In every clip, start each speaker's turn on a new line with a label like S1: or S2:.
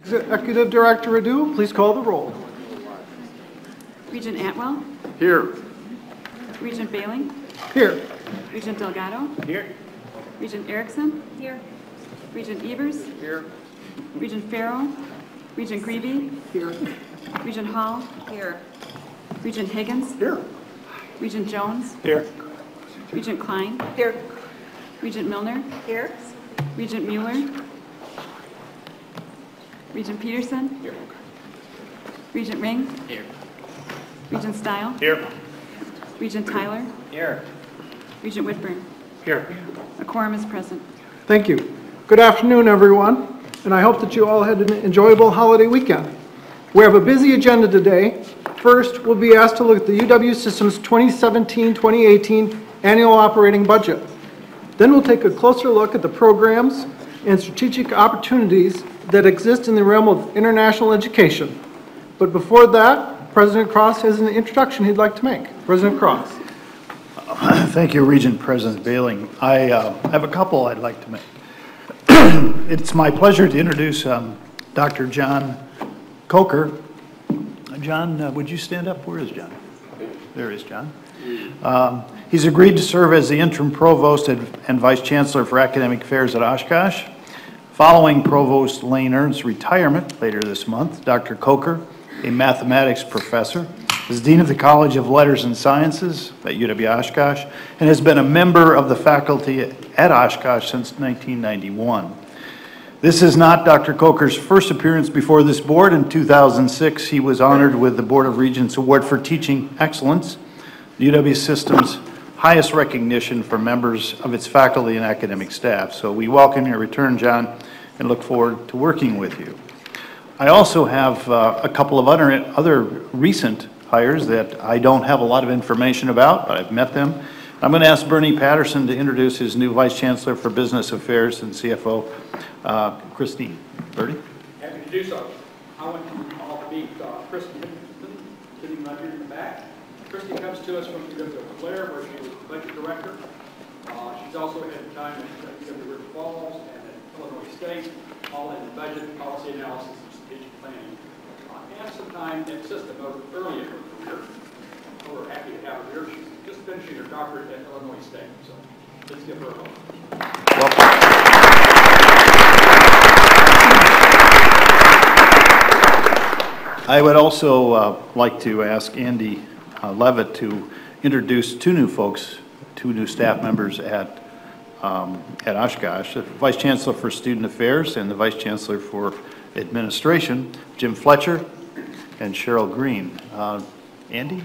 S1: Executive Director Adu, please call the roll.
S2: Regent Atwell.
S3: Here.
S2: Regent Bailing.
S1: Here.
S2: Regent Delgado.
S3: Here.
S2: Regent Erickson. Here. Regent Evers.
S3: Here.
S2: Regent Farrow. Regent Greavy.
S1: Here.
S2: Regent Hall. Here. Regent Higgins.
S1: Here.
S2: Regent Jones.
S3: Here.
S2: Regent Klein. Here. Regent Milner. Here. Regent Mueller. Regent Peterson.
S3: Here.
S2: Regent Ring.
S3: Here.
S2: Regent Stile.
S3: Here.
S2: Regent Tyler.
S3: Here.
S2: Regent Whitburn.
S3: Here.
S2: A quorum is present.
S1: Thank you. Good afternoon, everyone, and I hope that you all had an enjoyable holiday weekend. We have a busy agenda today. First, we'll be asked to look at the UW System's 2017-2018 annual operating budget. Then we'll take a closer look at the programs and strategic opportunities that exist in the realm of international education. But before that, President Cross has an introduction he'd like to make. President Cross.
S4: Thank you, Regent President Bailing. I have a couple I'd like to make. It's my pleasure to introduce Dr. John Coker. John, would you stand up? Where is John? There is John. He's agreed to serve as the interim provost and vice chancellor for academic affairs at Oshkosh. Following Provost Lane Ernst's retirement later this month, Dr. Coker, a mathematics professor, is Dean of the College of Letters and Sciences at UW Oshkosh and has been a member of the faculty at Oshkosh since 1991. This is not Dr. Coker's first appearance before this board. In 2006, he was honored with the Board of Regents Award for Teaching Excellence, the UW System's highest recognition for members of its faculty and academic staff. So we welcome your return, John, and look forward to working with you. I also have a couple of other recent hires that I don't have a lot of information about, but I've met them. I'm going to ask Bernie Patterson to introduce his new Vice Chancellor for Business Affairs and CFO, Christine. Bernie?
S5: Happy to do so. I want you all to meet Christine, sitting right here in the back. Christine comes to us from Claire, where she was budget director. She's also had time at River Falls and at Illinois State, all in the budget, policy analysis, and strategic planning. And some time at system early in her career. We're happy to have her here. She's just finishing her doctorate at Illinois State. So let's give her a call.
S4: I would also like to ask Andy Levitt to introduce two new staff members at Oshkosh, the Vice Chancellor for Student Affairs and the Vice Chancellor for Administration, Jim Fletcher and Cheryl Green. Andy?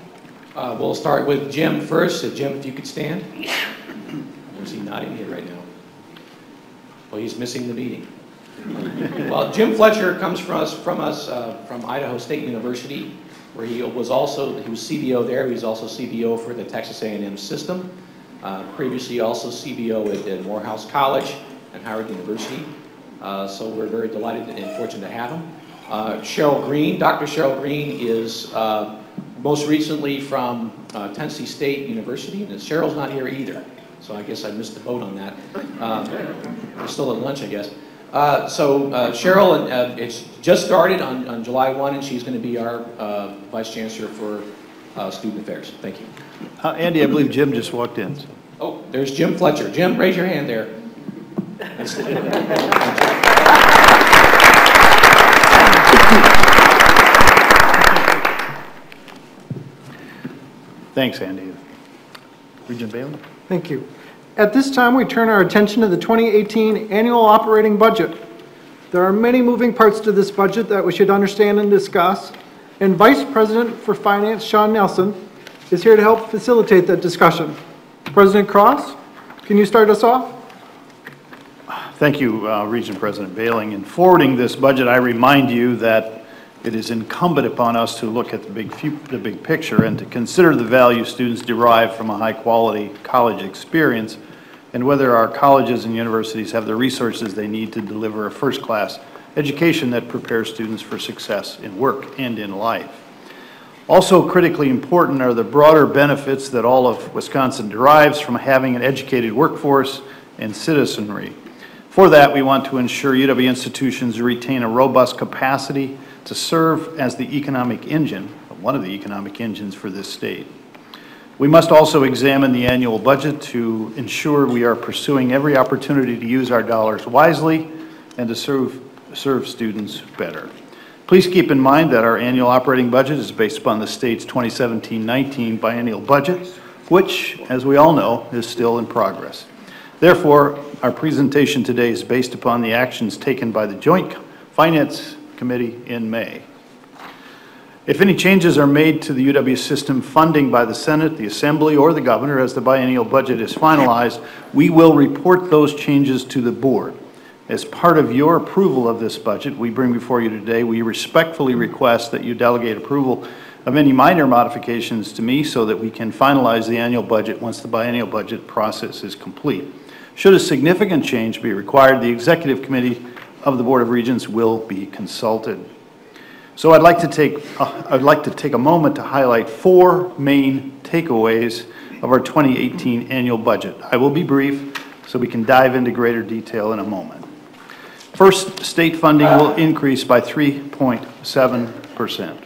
S6: We'll start with Jim first. Jim, if you could stand. Where's he nodding here right now? Well, he's missing the meeting. Well, Jim Fletcher comes from Idaho State University, where he was CBO there. He was also CBO for the Texas A&M system. Previously also CBO at Morehouse College and Howard University. So we're very delighted and fortunate to have him. Cheryl Green, Dr. Cheryl Green is most recently from Tennessee State University, and Cheryl's not here either. So I guess I missed the boat on that. We're still at lunch, I guess. Cheryl, it's just started on July 1, and she's going to be our Vice Chancellor for Student Affairs. Thank you.
S4: Andy, I believe Jim just walked in. So.
S6: Oh, there's Jim Fletcher. Jim, raise your hand there.
S4: Thanks, Andy. Regent Bailey?
S1: Thank you. At this time, we turn our attention to the 2018 annual operating budget. There are many moving parts to this budget that we should understand and discuss, and Vice President for Finance, Sean Nelson, is here to help facilitate that discussion. President Cross, can you start us off?
S4: Thank you, Regent President Bailing. In forwarding this budget, I remind you that it is incumbent upon us to look at the big picture and to consider the value students derive from a high-quality college experience and whether our colleges and universities have the resources they need to deliver a first-class education that prepares students for success in work and in life. Also critically important are the broader benefits that all of Wisconsin derives from having an educated workforce and citizenry. For that, we want to ensure UW institutions retain a robust capacity to serve as the economic engine, one of the economic engines for this state. We must also examine the annual budget to ensure we are pursuing every opportunity to use our dollars wisely and to serve students better. Please keep in mind that our annual operating budget is based upon the state's 2017-19 biennial budget, which, as we all know, is still in progress. Therefore, our presentation today is based upon the actions taken by the Joint Finance Committee in May. If any changes are made to the UW system funding by the Senate, the Assembly, or the Governor as the biennial budget is finalized, we will report those changes to the board. As part of your approval of this budget we bring before you today, we respectfully request that you delegate approval of any minor modifications to me so that we can finalize the annual budget once the biennial budget process is complete. Should a significant change be required, the Executive Committee of the Board of Regents will be consulted. So I'd like to take a moment to highlight 4 main takeaways of our 2018 annual budget. I will be brief so we can dive into greater detail in a moment. First, state funding will increase by 3.7%.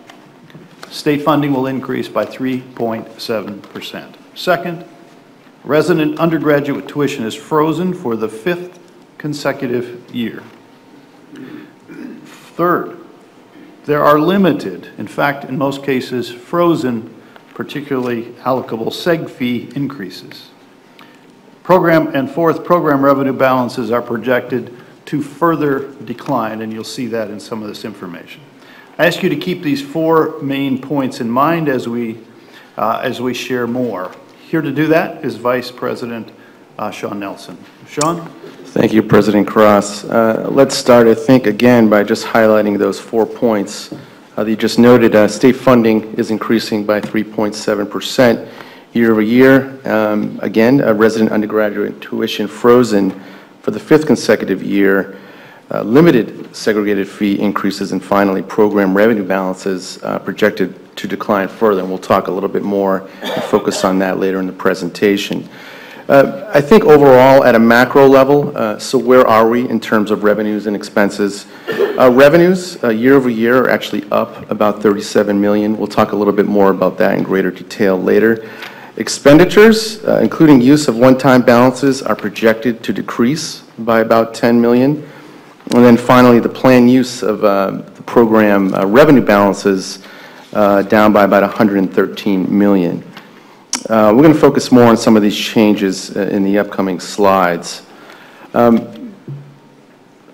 S4: State funding will increase by 3.7%. Second, resident undergraduate tuition is frozen for the 5th consecutive year. Third, there are limited, in fact, in most cases, frozen, particularly allocable seg fee increases. Fourth, program revenue balances are projected to further decline, and you'll see that in some of this information. I ask you to keep these 4 main points in mind as we share more. Here to do that is Vice President Sean Nelson. Sean?
S3: Thank you, President Cross. Let's start, I think, again, by just highlighting those 4 points that you just noted. State funding is increasing by 3.7% year over year. Again, resident undergraduate tuition frozen for the 5th consecutive year. Limited segregated fee increases, and finally, program revenue balances projected to decline further. And we'll talk a little bit more and focus on that later in the presentation. I think overall at a macro level, so where are we in terms of revenues and expenses? Revenues year over year are actually up about $37 million. We'll talk a little bit more about that in greater detail later. Expenditures, including use of one-time balances, are projected to decrease by about $10 million. And then finally, the planned use of the program revenue balances down by about $113 million. We're going to focus more on some of these changes in the upcoming slides.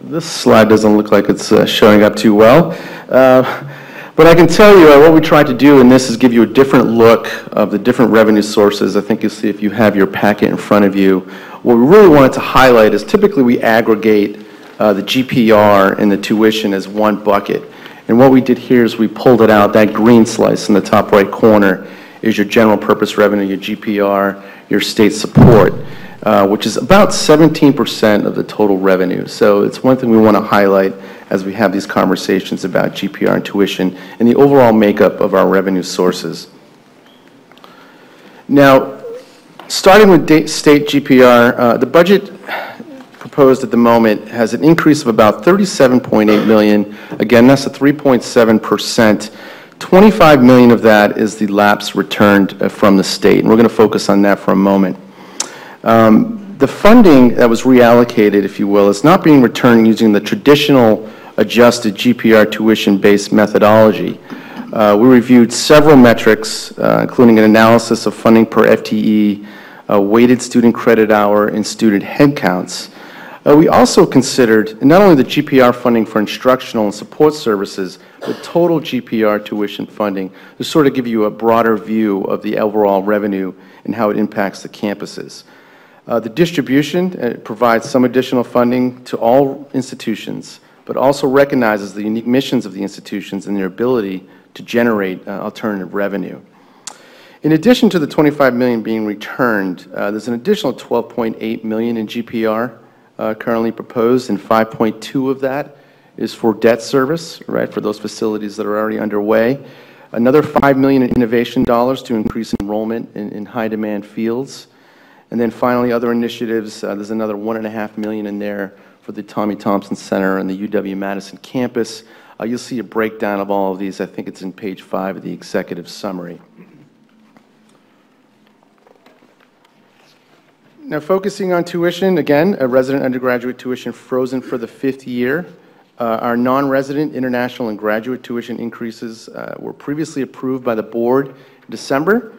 S3: This slide doesn't look like it's showing up too well. But I can tell you what we tried to do in this is give you a different look of the different revenue sources. I think you'll see if you have your packet in front of you. What we really wanted to highlight is typically we aggregate the GPR and the tuition as one bucket. And what we did here is we pulled it out. That green slice in the top right corner is your general purpose revenue, your GPR, your state support, which is about 17% of the total revenue. So it's one thing we want to highlight as we have these conversations about GPR and tuition and the overall makeup of our revenue sources. Now, starting with state GPR, the budget proposed at the moment has an increase of about $37.8 million. Again, that's a 3.7%. $25 million of that is the lapse returned from the state, and we're going to focus on that for a moment. The funding that was reallocated, if you will, is not being returned using the traditional adjusted GPR tuition-based methodology. We reviewed several metrics, including an analysis of funding per FTE, weighted student credit hour, and student headcounts. We also considered not only the GPR funding for instructional and support services, but total GPR tuition funding to sort of give you a broader view of the overall revenue and how it impacts the campuses. The distribution provides some additional funding to all institutions, but also recognizes the unique missions of the institutions and their ability to generate alternative revenue. In addition to the $25 million being returned, there's an additional $12.8 million in GPR currently proposed, and 5.2 of that is for debt service, right, for those facilities that are already underway. Another $5 million in innovation dollars to increase enrollment in high-demand fields. And then finally, other initiatives, there's another $1.5 million in there for for the Tommy Thompson Center and the UW-Madison campus. You'll see a breakdown of all of these. I think it's in page 5 of the executive summary. Now, focusing on tuition, again, a resident undergraduate tuition frozen for the 5th year. Our non-resident international and graduate tuition increases were previously approved by the board in December,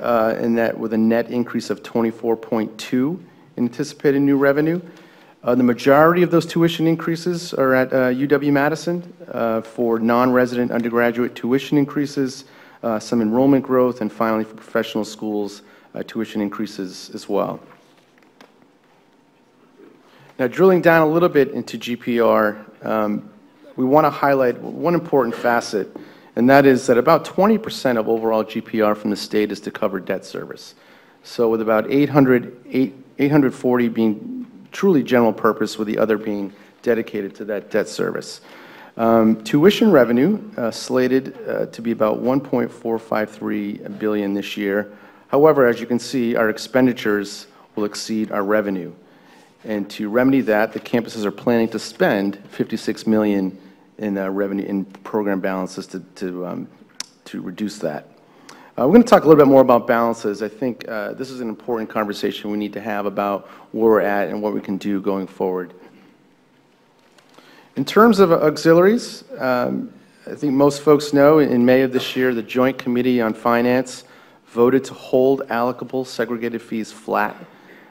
S3: and that with a net increase of 24.2 in anticipated new revenue. The majority of those tuition increases are at UW-Madison for non-resident undergraduate tuition increases, some enrollment growth, and finally for professional schools, tuition increases as well. Now, drilling down a little bit into GPR, we want to highlight one important facet, and that is that about 20% of overall GPR from the state is to cover debt service. So with about 840 being truly general purpose, with the other being dedicated to that debt service. Tuition revenue slated to be about $1.453 billion this year. However, as you can see, our expenditures will exceed our revenue. And to remedy that, the campuses are planning to spend $56 million in revenue in program balances to reduce that. We're going to talk a little bit more about balances. I think this is an important conversation we need to have about where we're at and what we can do going forward. In terms of auxiliaries, I think most folks know in May of this year, the Joint Committee on Finance voted to hold allocable segregated fees flat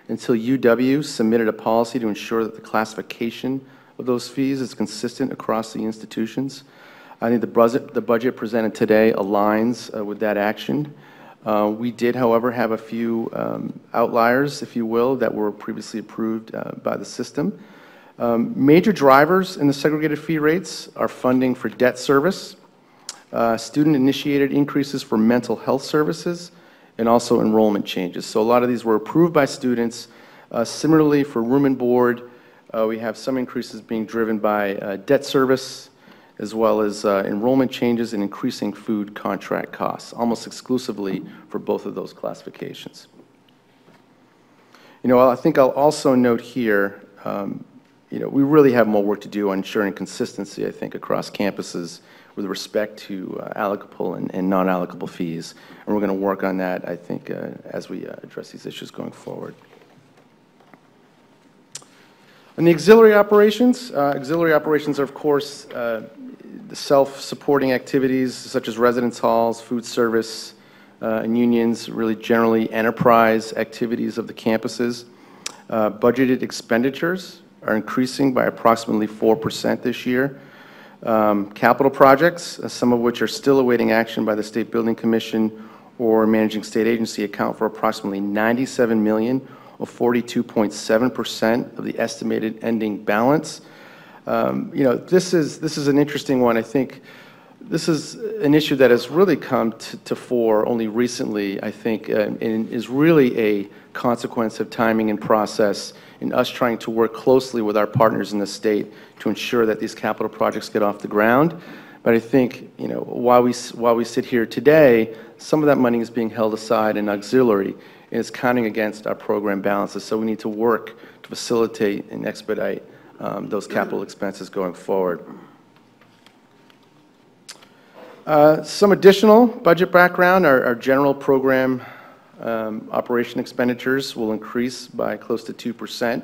S3: until UW submitted a policy to ensure that the classification of those fees is consistent across the institutions. I think the budget presented today aligns with that action. We did, however, have a few outliers, if you will, that were previously approved by the system. Major drivers in the segregated fee rates are funding for debt service, student-initiated increases for mental health services, and also enrollment changes. So a lot of these were approved by students. Similarly, for room and board, we have some increases being driven by debt service, as well as enrollment changes and increasing food contract costs, almost exclusively for both of those classifications. You know, I think I'll also note here, you know, we really have more work to do on ensuring consistency, I think, across campuses with respect to allocable and non-allocable fees. And we're going to work on that, I think, as we address these issues going forward. On the auxiliary operations are, of course, the self-supporting activities such as residence halls, food service, and unions, really generally enterprise activities of the campuses. Budgeted expenditures are increasing by approximately 4% this year. Capital projects, some of which are still awaiting action by the State Building Commission or managing state agency, account for approximately $97 million, or 42.7% of the estimated ending balance. You know, this is an interesting one. I think this is an issue that has really come to fore only recently, I think, and is really a consequence of timing and process in us trying to work closely with our partners in the state to ensure that these capital projects get off the ground. But I think, you know, while we sit here today, some of that money is being held aside in auxiliary and is counting against our program balances. So we need to work to facilitate and expedite those capital expenses going forward. Some additional budget background, our general program operation expenditures will increase by close to 2%.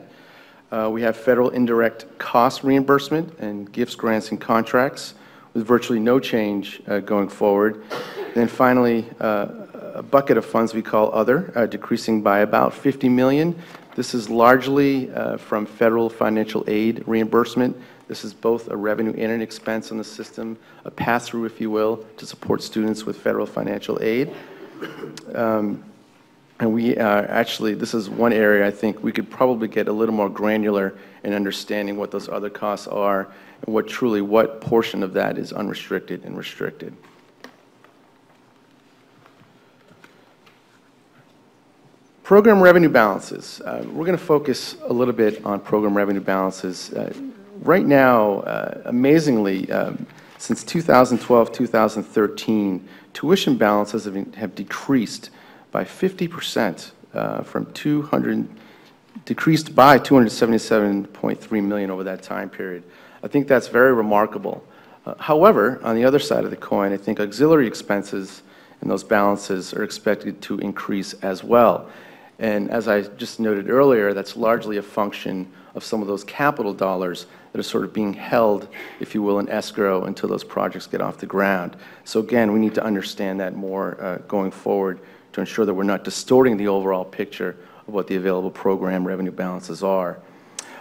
S3: We have federal indirect cost reimbursement and gifts, grants, and contracts with virtually no change going forward. And then finally, a bucket of funds we call other, decreasing by about $50 million. This is largely from federal financial aid reimbursement. This is both a revenue and an expense on the system, a pass-through, if you will, to support students with federal financial aid. And we actually, this is one area I think we could probably get a little more granular in understanding what those other costs are and what portion of that is unrestricted and restricted. Program revenue balances. We're going to focus a little bit on program revenue balances. Right now, amazingly, since 2012-2013, tuition balances have decreased by 50%, from $200 decreased by $277.3 million over that time period. I think that's very remarkable. However, on the other side of the coin, I think auxiliary expenses and those balances are expected to increase as well. And as I just noted earlier, that's largely a function of some of those capital dollars that are sort of being held, if you will, in escrow until those projects get off the ground. So again, we need to understand that more going forward to ensure that we're not distorting the overall picture of what the available program revenue balances are.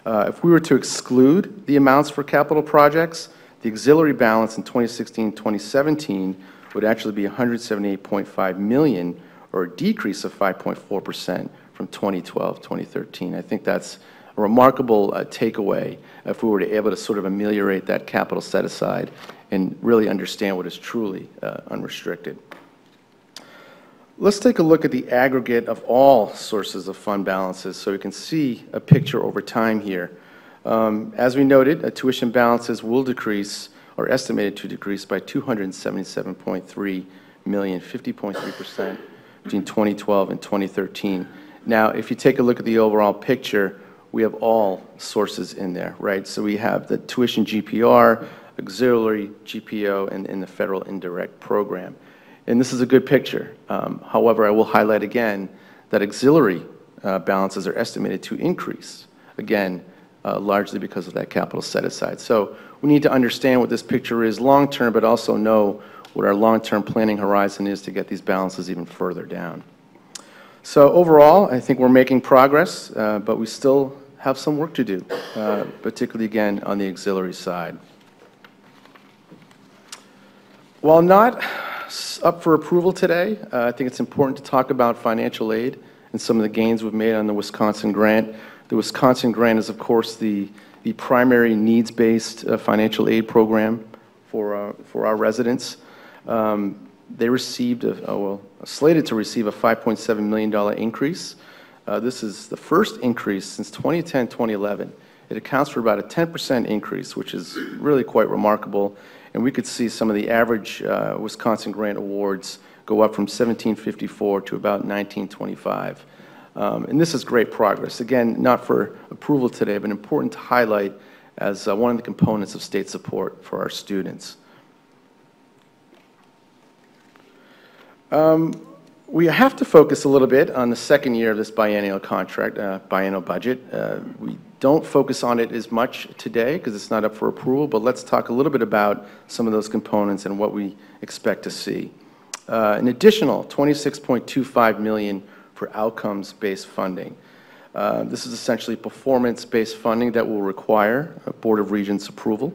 S3: If we were to exclude the amounts for capital projects, the auxiliary balance in 2016-2017 would actually be $178.5 million, or a decrease of 5.4% from 2012-2013. I think that's a remarkable takeaway if we were to be able to sort of ameliorate that capital set aside and really understand what is truly unrestricted. Let's take a look at the aggregate of all sources of fund balances so we can see a picture over time here. As we noted, tuition balances will decrease, or estimated to decrease, by $277.3 million, 50.3% between 2012 and 2013. Now, if you take a look at the overall picture, we have all sources in there, right? So we have the tuition GPR, auxiliary GPO, and the federal indirect program. And this is a good picture. However, I will highlight again that auxiliary balances are estimated to increase, again, largely because of that capital set aside. So we need to understand what this picture is long-term, but also know what our long-term planning horizon is to get these balances even further down. So overall, I think we're making progress, but we still have some work to do, particularly, again, on the auxiliary side. While not up for approval today, I think it's important to talk about financial aid and some of the gains we've made on the Wisconsin grant. The Wisconsin grant is, of course, the primary needs-based financial aid program for our residents. They received, slated to receive a $5.7 million increase. This is the first increase since 2010-2011. It accounts for about a 10% increase, which is really quite remarkable. And we could see some of the average Wisconsin grant awards go up from $1,754 to about $1,925. And this is great progress. Again, not for approval today, but important to highlight as one of the components of state support for our students. We have to focus a little bit on the second year of this biennial contract, biennial budget. We don't focus on it as much today because it's not up for approval, but let's talk a little bit about some of those components and what we expect to see. An additional $26.25 million for outcomes-based funding. This is essentially performance-based funding that will require a Board of Regents approval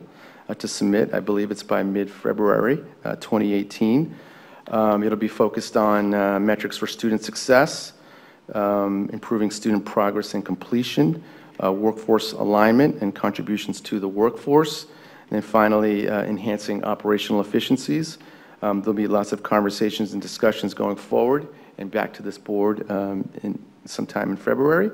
S3: to submit. I believe it's by mid-February 2018. It'll be focused on metrics for student success, improving student progress and completion, workforce alignment and contributions to the workforce, and then finally enhancing operational efficiencies. There'll be lots of conversations and discussions going forward and back to this board sometime in February.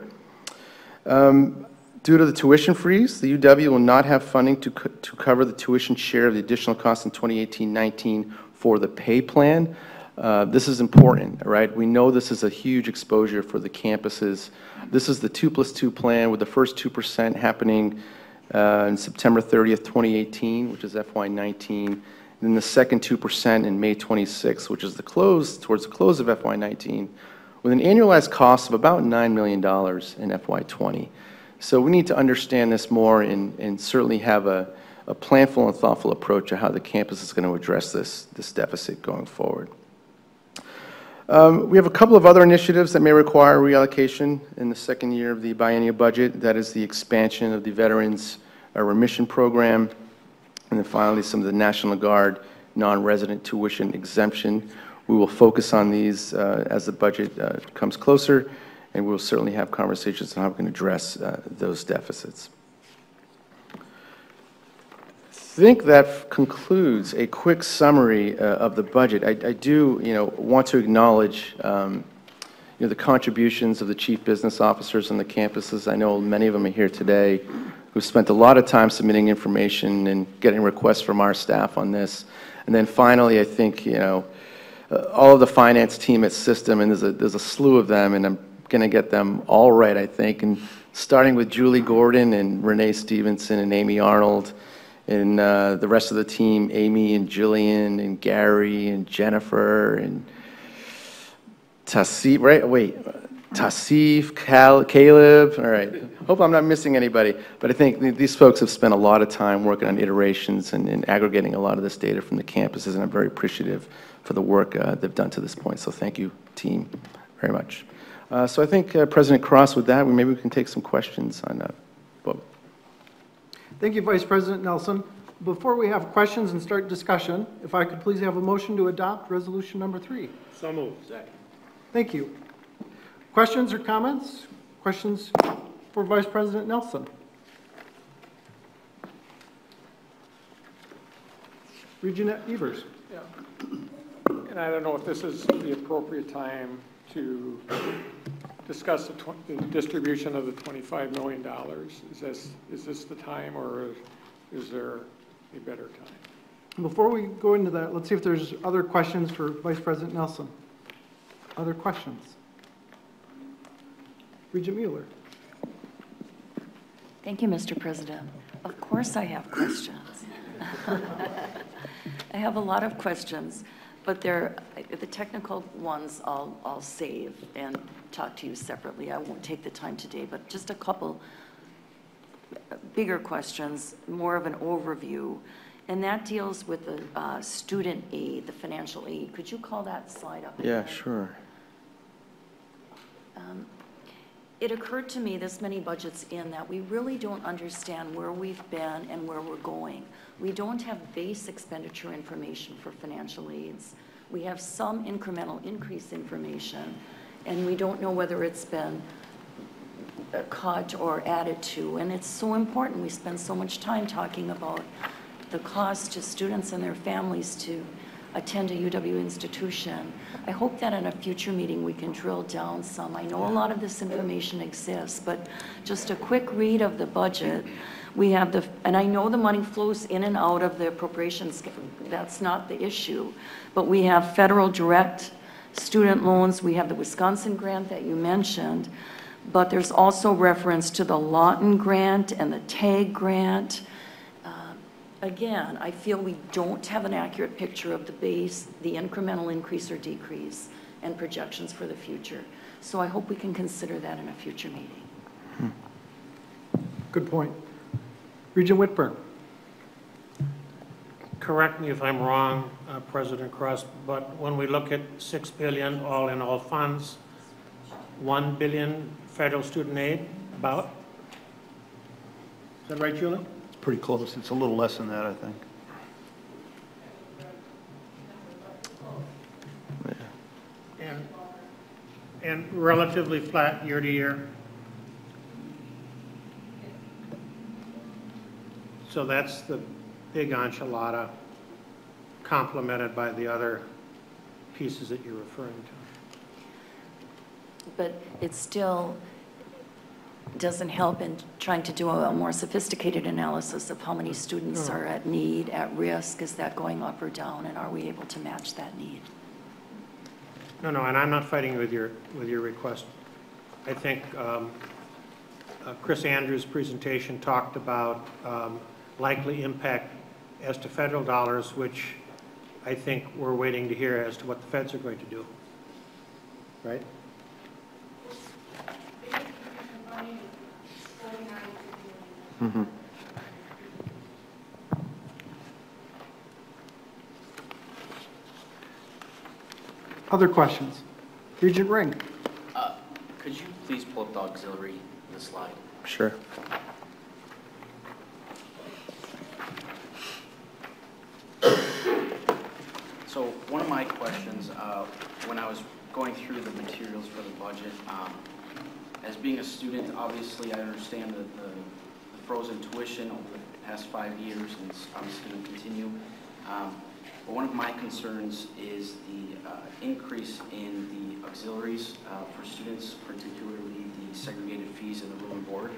S3: Due to the tuition freeze, the UW will not have funding to cover the tuition share of the additional costs in 2018-19 for the pay plan. This is important, right? We know this is a huge exposure for the campuses. This is the 2+2 plan with the first 2% happening on September 30th, 2018, which is FY19, and then the second 2% in May 26th, which is towards the close of FY19, with an annualized cost of about $9 million in FY20. So we need to understand this more and certainly have a planful and thoughtful approach to how the campus is going to address this deficit going forward. We have a couple of other initiatives that may require reallocation in the second year of the biennial budget. That is the expansion of the Veterans Remission Program, and then finally some of the National Guard non-resident tuition exemption. We will focus on these as the budget comes closer, and we'll certainly have conversations on how we can address those deficits. I think that concludes a quick summary of the budget. I do, want to acknowledge, the contributions of the chief business officers on the campuses. I know many of them are here today who spent a lot of time submitting information and getting requests from our staff on this. And then finally, I think, all of the finance team at System, and there's a slew of them, and I'm going to get them all right, I think, and starting with Julie Gordon and Renee Stevenson and Amy Arnold and the rest of the team, Amy and Jillian and Gary and Jennifer and Tassif, right? Wait, Tassif, Caleb, all right. Hope I'm not missing anybody, but I think these folks have spent a lot of time working on iterations and aggregating a lot of this data from the campuses, and I'm very appreciative for the work they've done to this point. So thank you, team, very much. So I think, President Cross, with that, maybe we can take some questions on Bob.
S1: Thank you, Vice President Nelson. Before we have questions and start discussion, if I could please have a motion to adopt resolution number 3.
S5: So moved. Second.
S1: Thank you. Questions or comments? Questions for Vice President Nelson? Regent Evers.
S5: Yeah. And I don't know if this is the appropriate time to discuss the distribution of the $25 million. Is this the time, or is there a better time?
S1: Before we go into that, let's see if there's other questions for Vice President Nelson. Other questions? Regent Mueller.
S7: Thank you, Mr. President. Of course I have questions. I have a lot of questions, but the technical ones I'll save and talk to you separately. I won't take the time today, but just a couple bigger questions, more of an overview, and that deals with the student aid, the financial aid. Could you call that slide up again?
S3: Yeah, sure.
S7: It occurred to me this many budgets in that we really don't understand where we've been and where we're going. We don't have base expenditure information for financial aids. We have some incremental increase information, and we don't know whether it's been cut or added to. And it's so important. We spend so much time talking about the cost to students and their families to attend a UW institution. I hope that in a future meeting we can drill down some. I know a lot of this information exists, but just a quick read of the budget. We have and I know the money flows in and out of the appropriations, that's not the issue, but we have federal direct student loans, we have the Wisconsin grant that you mentioned, but there's also reference to the Lawton grant and the TAG grant. Again, I feel we don't have an accurate picture of the base, the incremental increase or decrease, and projections for the future. So I hope we can consider that in a future meeting.
S1: Good point. Regent Whitburn.
S8: Correct me if I'm wrong, President Cross, but when we look at $6 billion all in all funds, $1 billion federal student aid, about? Is that right, Julie?
S4: Pretty close. It's a little less than that, I think.
S8: And relatively flat year to year? So that's the big enchilada complemented by the other pieces that you're referring to.
S7: But it still doesn't help in trying to do a more sophisticated analysis of how many students are at need, at risk. Is that going up or down, and are we able to match that need?
S8: No, and I'm not fighting with your request. I think Chris Andrews' presentation talked about likely impact as to federal dollars, which I think we're waiting to hear as to what the feds are going to do, right?
S3: Mm-hmm.
S1: Other questions? Regent Ring.
S9: Could you please pull up the auxiliary in the slide?
S3: Sure.
S9: So one of my questions, when I was going through the materials for the budget, as being a student, obviously I understand the frozen tuition over the past 5 years, and it's obviously going to continue. But one of my concerns is the increase in the auxiliaries for students, particularly the segregated fees and the room and board.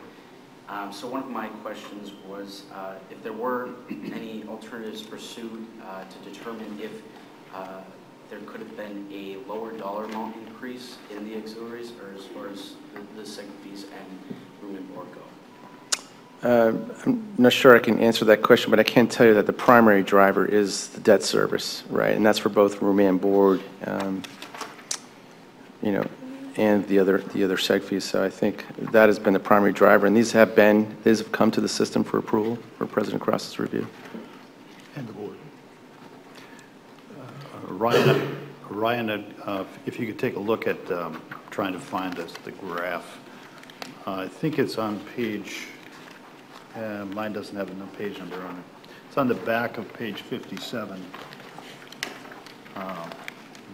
S9: So one of my questions was if there were any alternatives pursued to determine if there could have been a lower dollar amount increase in the auxiliaries, or as far as the seg fees and room and board go?
S3: I'm not sure I can answer that question, but I can tell you that the primary driver is the debt service, right? And that's for both room and board, you know, and the other seg fees. So I think that has been the primary driver, and these have come to the system for approval for President Cross's review.
S4: And the board. Ryan, if you could take a look at trying to find the graph. I think it's on page. Mine doesn't have a page number on it. It's on the back of page 57.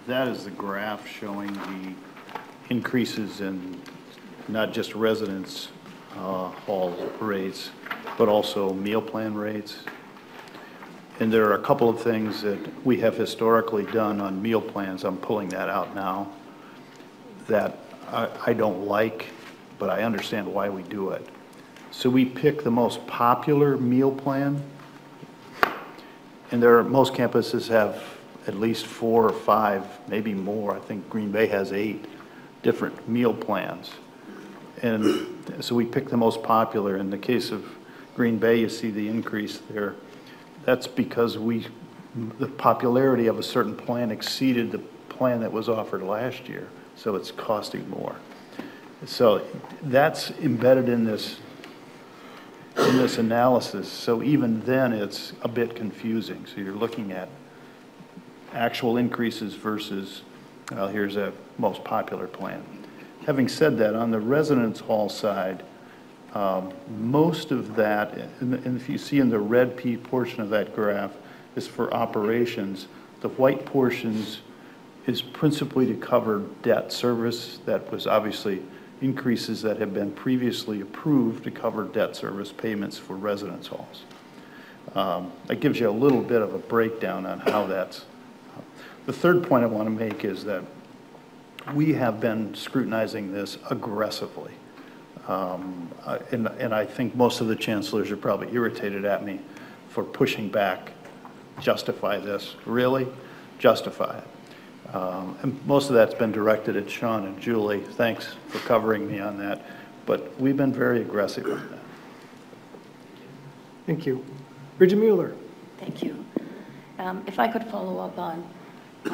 S4: That is the graph showing the increases in not just residence hall rates, but also meal plan rates. And there are a couple of things that we have historically done on meal plans, I'm pulling that out now, that I don't like, but I understand why we do it. So we pick the most popular meal plan, and most campuses have at least 4 or 5, maybe more. I think Green Bay has 8 different meal plans. And so we pick the most popular. In the case of Green Bay, you see the increase there. That's because the popularity of a certain plan exceeded the plan that was offered last year, so it's costing more. So that's embedded in this analysis. So even then, it's a bit confusing. So you're looking at actual increases versus, well, here's a most popular plan. Having said that, on the residence hall side, most of that, and if you see in the red portion of that graph, is for operations. The white portions is principally to cover debt service. That was obviously increases that have been previously approved to cover debt service payments for residence halls. That gives you a little bit of a breakdown on how that's. The third point I want to make is that we have been scrutinizing this aggressively. And I think most of the chancellors are probably irritated at me for pushing back. Justify this. Really? Justify it. And most of that's been directed at Sean and Julie. Thanks for covering me on that. But we've been very aggressive on that.
S1: Thank you. Regent Mueller.
S7: Thank you. If I could follow up on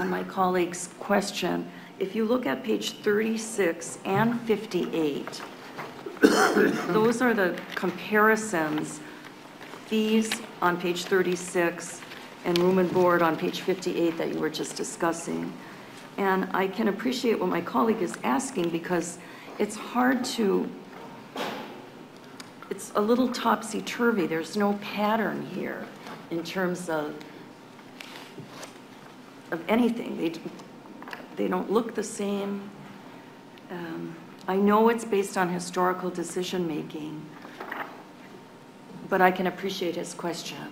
S7: my colleague's question, if you look at page 36 and 58, those are the comparisons, fees on page 36 and room and board on page 58 that you were just discussing. And I can appreciate what my colleague is asking because it's hard to, it's a little topsy-turvy. There's no pattern here in terms of anything. They don't look the same. I know it's based on historical decision-making, but I can appreciate his question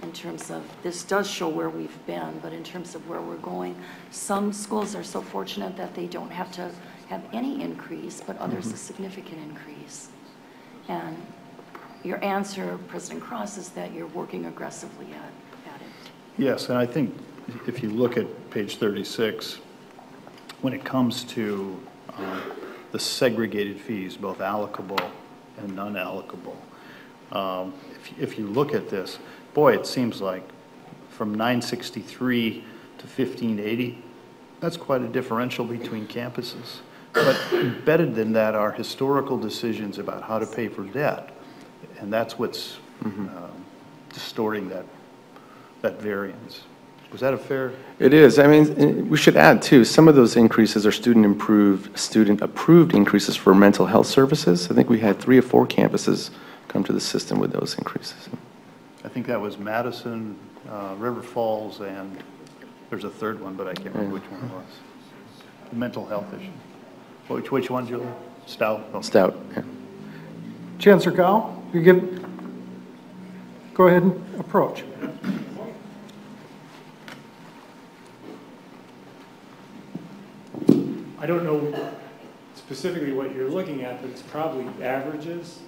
S7: in terms of this does show where we've been, but in terms of where we're going. Some schools are so fortunate that they don't have to have any increase, but others a significant increase. And your answer, President Cross, is that you're working aggressively at it.
S4: Yes, and I think if you look at page 36, when it comes to the segregated fees, both allocable and non-allocable, if you look at this, boy, it seems like from 963 to 1580, that's quite a differential between campuses. But embedded in that are historical decisions about how to pay for debt, and that's what's distorting that variance. Was that a fair?
S3: It is. I mean, we should add too, some of those increases are student approved increases for mental health services. I think we had 3 or 4 campuses come to the system with those increases.
S4: I think that was Madison, River Falls, and there's a third one, but I can't remember which one it was. The mental health issue. Which one, Julie? Stout? Oh.
S3: Stout, yeah.
S1: Chancellor Gao, go ahead and approach.
S10: I don't know specifically what you're looking at, but it's probably averages.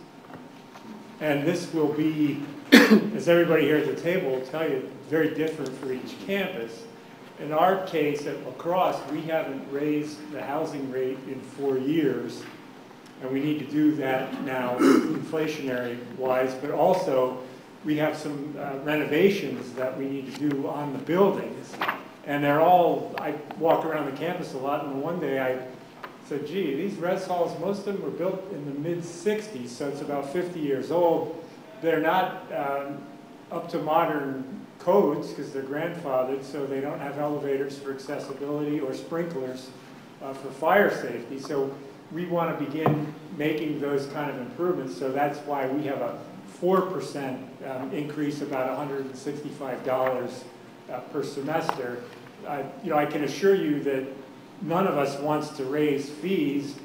S10: And this will be, as everybody here at the table will tell you, very different for each campus. in our case at La Crosse, we haven't raised the housing rate in 4 years, and we need to do that now inflationary wise, but also we have some renovations that we need to do on the buildings. And they're all, I walk around the campus a lot, and one day I said, gee, these res halls, most of them were built in the mid-60s, so it's about 50 years old. They're not up to modern codes because they're grandfathered, so they don't have elevators for accessibility or sprinklers for fire safety. So we want to begin making those kind of improvements, so that's why we have a 4% increase, about $165 per semester. You know, I can assure you that none of us wants to raise fees,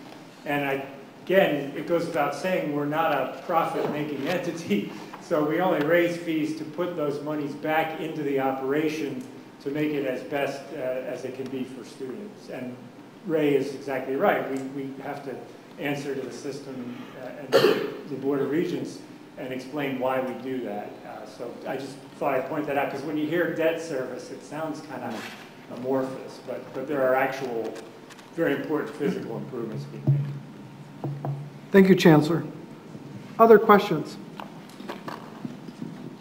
S10: and again, it goes without saying we're not a profit-making entity, so we only raise fees to put those monies back into the operation to make it as best as it can be for students. And Ray is exactly right. We have to answer to the system and the Board of Regents and explain why we do that. So I just thought I'd point that out, because when you hear debt service, it sounds kind of amorphous, but there are actual very important physical improvements being made.
S1: Thank you, Chancellor. Other questions?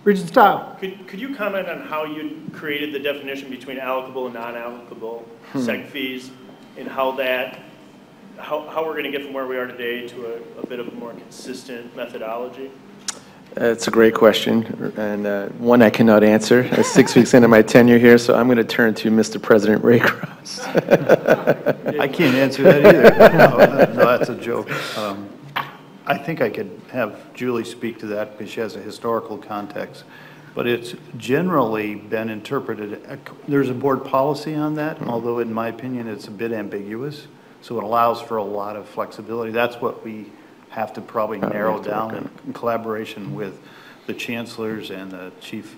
S1: Regent Stile.
S11: Could you comment on how you created the definition between allocable and non-allocable seg fees, and how we're going to get from where we are today to a bit of a more consistent methodology?
S3: It's a great question, and one I cannot answer 6 weeks into my tenure here, so I'm going to turn to Mr. President Ray Cross.
S4: I can't answer that either. No, that's a joke. I think I could have Julie speak to that because she has a historical context, but it's generally been interpreted. There's a board policy on that, although in my opinion it's a bit ambiguous, so it allows for a lot of flexibility. That's what we have to probably narrow down in collaboration with the chancellors and the chief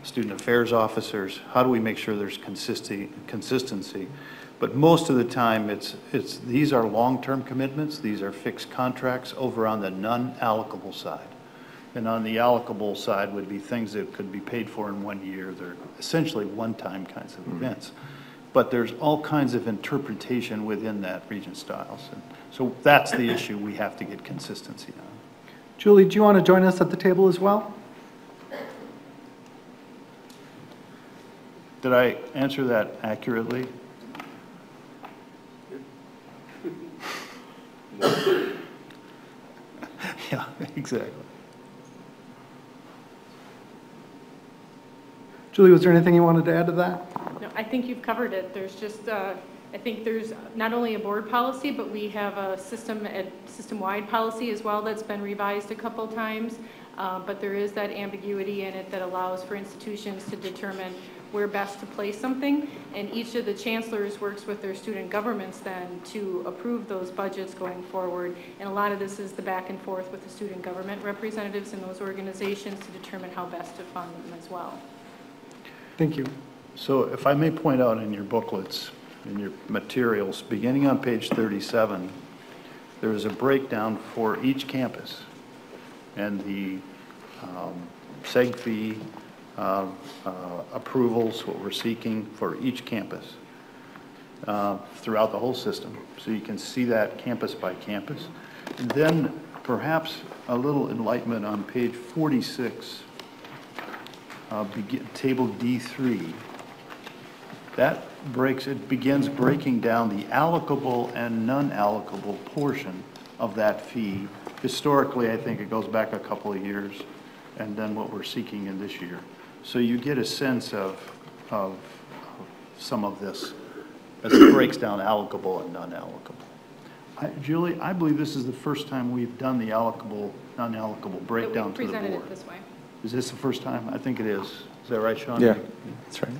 S4: student affairs officers. How do we make sure there's consistency? But most of the time, these are long-term commitments. These are fixed contracts over on the non-allocable side. And on the allocable side would be things that could be paid for in 1 year. They're essentially one-time kinds of events. But there's all kinds of interpretation within that Regent styles. And so that's the issue we have to get consistency on.
S1: Julie, do you want to join us at the table as well?
S4: Did I answer that accurately? Yeah, exactly.
S1: Julie, was there anything you wanted to add to that?
S12: No, I think you've covered it. There's just, I think there's not only a board policy, but we have a system-wide policy as well that's been revised a couple times. But there is that ambiguity in it that allows for institutions to determine where best to place something. And each of the chancellors works with their student governments then to approve those budgets going forward. And a lot of this is the back and forth with the student government representatives in those organizations to determine how best to fund them as well.
S1: Thank you.
S4: So if I may point out in your booklets, in your materials, beginning on page 37, there is a breakdown for each campus and the seg fee approvals, what we're seeking for each campus throughout the whole system. So you can see that campus by campus. And then perhaps a little enlightenment on page 46, table D3. That begins breaking down the allocable and non-allocable portion of that fee. Historically, I think it goes back a couple of years, and then what we're seeking in this year. So you get a sense of some of this as it breaks down allocable and non-allocable. Julie, I believe this is the first time we've done the allocable, non-allocable breakdown to the board.
S12: Presented it this way.
S4: Is this the first time? I think it is. Is that right, Sean?
S3: Yeah, that's right.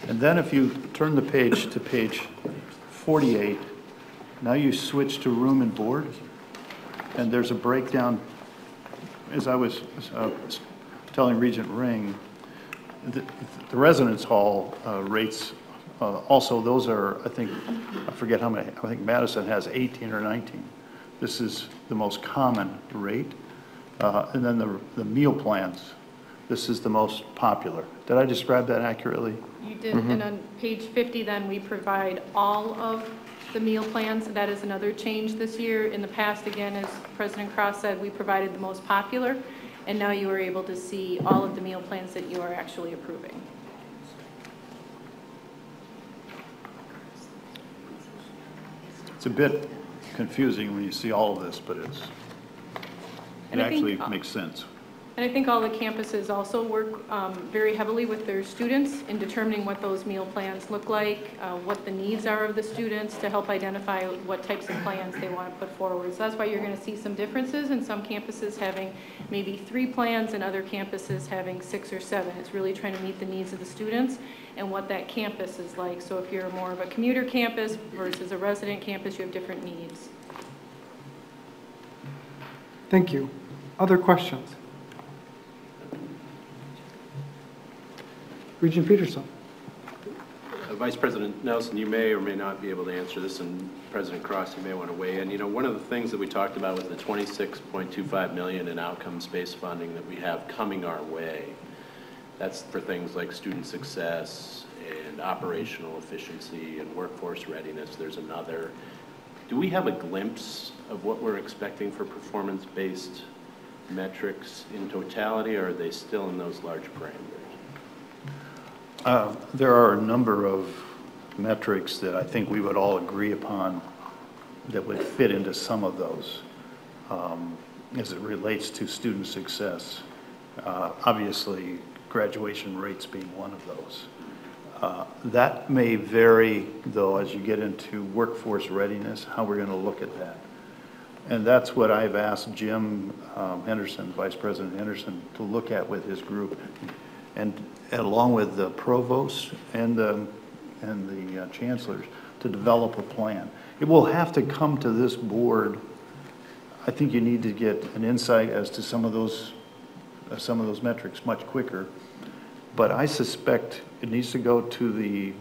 S4: And then if you turn the page to page 48, now you switch to room and board, and there's a breakdown. As I was telling Regent Ring, the residence hall rates, also those are, I forget how many, I think Madison has 18 or 19. This is the most common rate. And then the meal plans this is the most popular. Did I describe that accurately?
S12: You did, and on page 50 then, we provide all of the meal plans. That is another change this year. In the past, again, as President Cross said, we provided the most popular, and now you are able to see all of the meal plans that you are actually approving.
S4: It's a bit confusing when you see all of this, but it actually makes sense.
S12: And I think all the campuses also work very heavily with their students in determining what those meal plans look like, what the needs are of the students to help identify what types of plans they want to put forward. So that's why you're going to see some differences in some campuses having maybe 3 plans and other campuses having 6 or 7. It's really trying to meet the needs of the students and what that campus is like. So if you're more of a commuter campus versus a resident campus, you have different needs.
S1: Thank you. Other questions? Regent Peterson.
S13: Vice President Nelson, you may or may not be able to answer this, and President Cross, you may want to weigh in. You know, one of the things that we talked about was the $26.25 million in outcomes-based funding that we have coming our way. That's for things like student success and operational efficiency and workforce readiness. There's another. Do we have a glimpse of what we're expecting for performance-based metrics in totality, or are they still in those large parameters?
S4: There are a number of metrics that I think we would all agree upon that would fit into some of those as it relates to student success. Obviously, graduation rates being one of those. That may vary, though, as you get into workforce readiness, how we're going to look at that. And that's what I've asked Jim Henderson, Vice President Henderson, to look at with his group, and along with the provost and the chancellors, to develop a plan. It will have to come to this board. I think you need to get an insight as to some of those metrics much quicker. But I suspect it needs to go to the.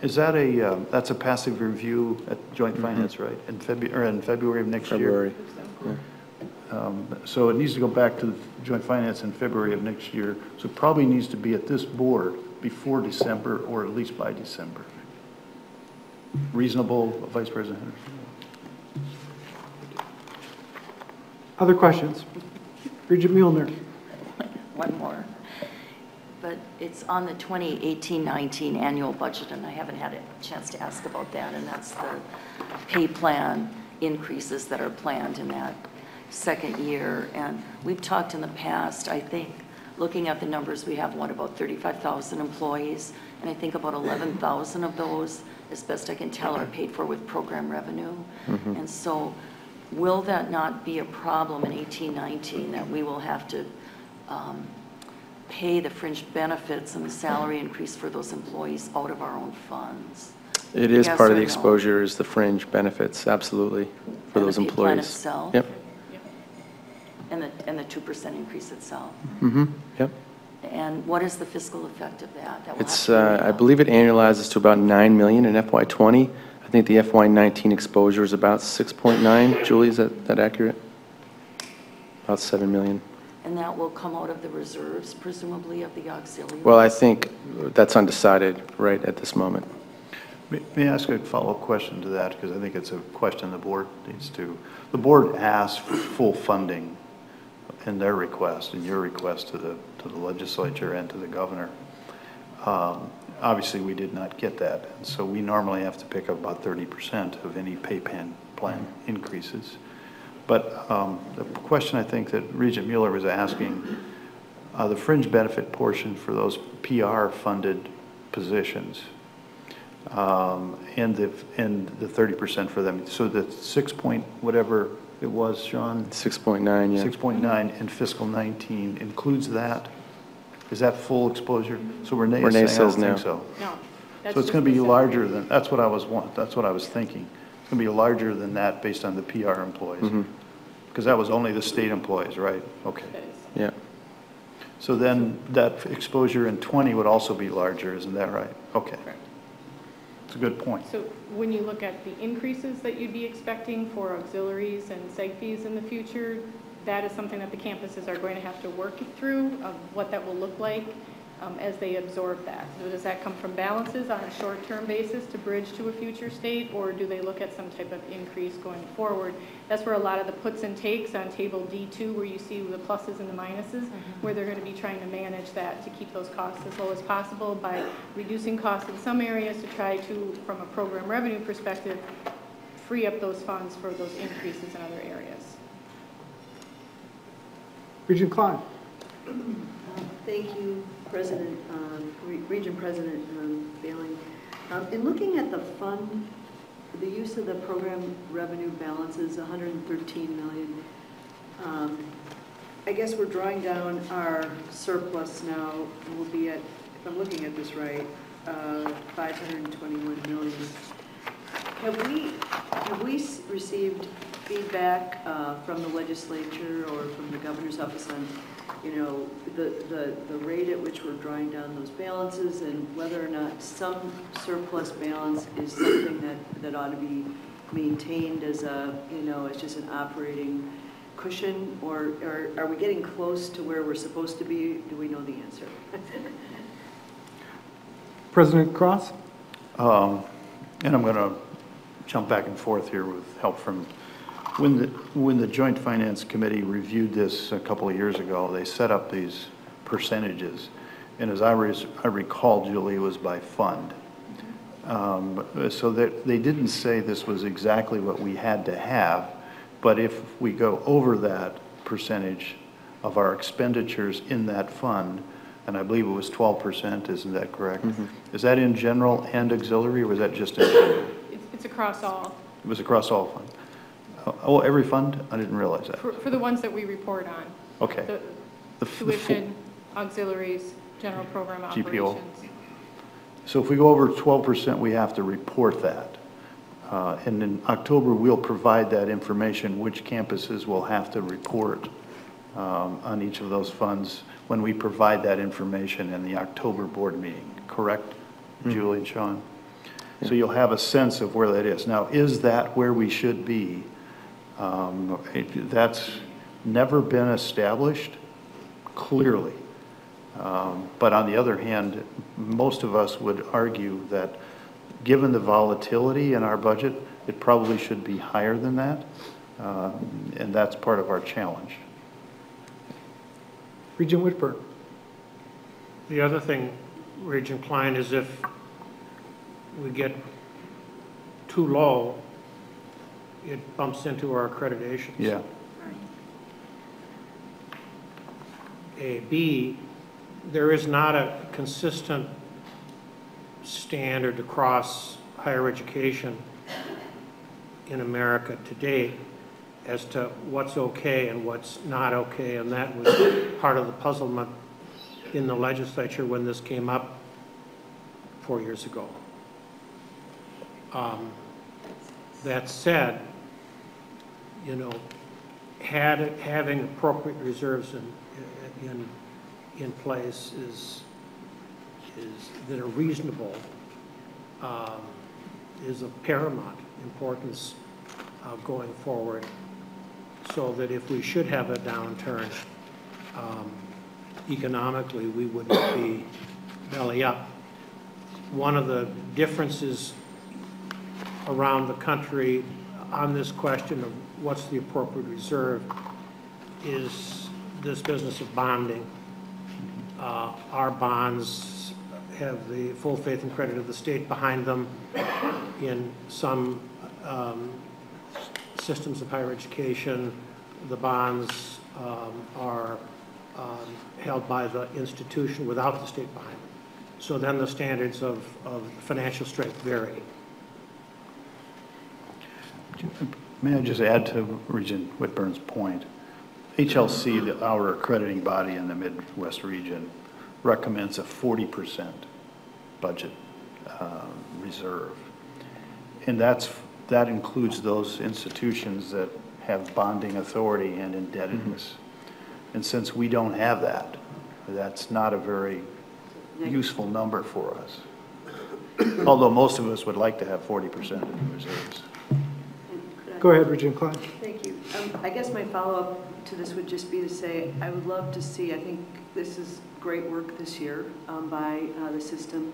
S4: Is that that's a passive review at Joint Finance, right? In February of next year. Yeah. So it needs to go back to the Joint Finance in February of next year. So it probably needs to be at this board before December, or at least by December. Reasonable, Vice President Henderson?
S1: Other questions? Regent Mueller.
S7: One more. But it's on the 2018-19 annual budget, and I haven't had a chance to ask about that, and that's the pay plan increases that are planned in that second year. And we've talked in the past, I think, looking at the numbers, we have, about 35,000 employees, and I think about 11,000 of those, as best I can tell, are paid for with program revenue. And so will that not be a problem in 18-19, that we will have to pay the fringe benefits and the salary increase for those employees out of our own funds?
S3: It is
S7: Yes
S3: part of
S7: or
S3: the
S7: no?
S3: exposure is the fringe benefits, absolutely, for
S7: And
S3: those
S7: the pay plan
S3: employees.
S7: itself?
S3: Yep.
S7: And the 2% increase itself?
S3: Yep.
S7: And what is the fiscal effect of that? That will
S3: It's,
S7: have to be
S3: I believe it annualizes to about $9 million in FY20. I think the FY19 exposure is about 6.9. Julie, is that accurate? About 7 million.
S7: And that will come out of the reserves, presumably, of the auxiliary?
S3: Well, I think that's undecided right at this moment.
S4: May I ask a follow-up question to that, because I think it's a question the board needs to. The board asked for full funding in their request, in your request to the legislature and to the governor. Obviously, we did not get that, and so we normally have to pick up about 30% of any pay plan increases. But the question I think that Regent Mueller was asking, the fringe benefit portion for those PR-funded positions, and the 30% for them. So the 6 point whatever it was, Sean?
S3: 6.9, yeah.
S4: 6.9 in fiscal 19 includes that? Is that full exposure? So Renee
S3: Renee
S4: is saying, I
S3: says
S4: don't
S3: no.
S4: think so.
S12: No.
S4: So it's going to be larger than, that's what I was thinking. It's going to be larger than that based on the PR employees. Because that was only the state employees, right? Okay.
S3: Yeah.
S4: So then that exposure in 20 would also be larger, isn't that right? Okay.
S12: Correct.
S4: It's a good point.
S12: So when you look at the increases that you'd be expecting for auxiliaries and seg fees in the future, that is something that the campuses are going to have to work through of what that will look like as they absorb that. So does that come from balances on a short-term basis to bridge to a future state, or do they look at some type of increase going forward? That's where a lot of the puts and takes on table D2, where you see the pluses and the minuses, where they're going to be trying to manage that to keep those costs as low as possible by reducing costs in some areas to try to, from a program revenue perspective, free up those funds for those increases in other areas.
S1: Regent Klein.
S14: Thank you, President, Region President Bailing. In looking at the fund, the use of the program revenue balance is $113 million. I guess we're drawing down our surplus now. We'll be at, if I'm looking at this right, $521 million. Have we received feedback from the legislature or from the governor's office on, you know, the rate at which we're drawing down those balances, and whether or not some surplus balance is something that ought to be maintained as a, you know, as just an operating cushion, or are we getting close to where we're supposed to be? Do we know the answer?
S1: President Cross?
S4: And I'm going to jump back and forth here with help from, when the Joint Finance Committee reviewed this a couple of years ago, they set up these percentages. And as I recall, Julie, it was by fund. So that they didn't say this was exactly what we had to have, but if we go over that percentage of our expenditures in that fund, and I believe it was 12%, isn't that correct? Is that in general and auxiliary, or was that just in general?
S12: It's across all.
S4: It was across all funds. Oh, every fund? I didn't realize that.
S12: For the ones that we report on.
S4: Okay.
S12: The tuition, auxiliaries, general program
S4: GPO.
S12: operations.
S4: So if we go over 12%, we have to report that. And in October, we'll provide that information, which campuses will have to report on each of those funds when we provide that information in the October board meeting. Correct, Julie and Sean? So you'll have a sense of where that is. Now, is that where we should be? That's never been established, clearly. But on the other hand, most of us would argue that given the volatility in our budget, it probably should be higher than that. And that's part of our challenge.
S1: Regent Whitburn.
S8: The other thing, Regent Klein, is if we get too low, it bumps into our accreditations.
S4: Yeah.
S8: B, there is not a consistent standard across higher education in America to date as to what's okay and what's not okay, and that was part of the puzzlement in the legislature when this came up 4 years ago. That said, you know, having appropriate reserves in place that are reasonable is of paramount importance going forward, so that if we should have a downturn economically, we wouldn't be belly up. One of the differences around the country on this question of what's the appropriate reserve is this business of bonding. Our bonds have the full faith and credit of the state behind them. In some systems of higher education, the bonds are held by the institution without the state behind them. So then the standards of financial strength vary.
S4: May I just add to Regent Whitburn's point? HLC, our accrediting body in the Midwest region, recommends a 40% budget reserve. And that includes those institutions that have bonding authority and indebtedness. And since we don't have that, that's not a very useful number for us. Although most of us would like to have 40% in reserves.
S1: Go ahead, Regent Klein.
S14: Thank you. I guess my follow-up to this would just be to say, I would love to see, I think this is great work this year by the system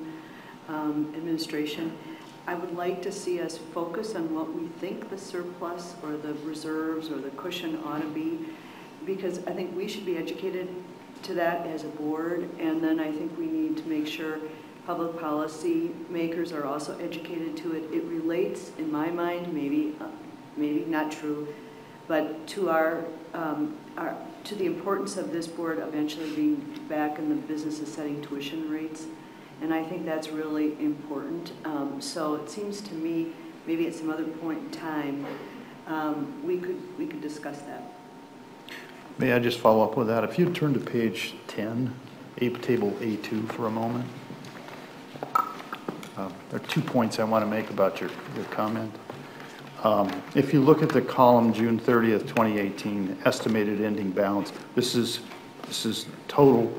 S14: administration. I would like to see us focus on what we think the surplus or the reserves or the cushion ought to be, because I think we should be educated to that as a board, and then I think we need to make sure public policy makers are also educated to it. It relates, in my mind, maybe not true, but to to the importance of this board eventually being back in the business of setting tuition rates. And I think that's really important. So it seems to me, maybe at some other point in time, we could discuss that.
S4: May I just follow up with that? If you turn to page 10, table A2 for a moment. There are 2 points I want to make about your comment. If you look at the column June 30th, 2018, estimated ending balance, this is total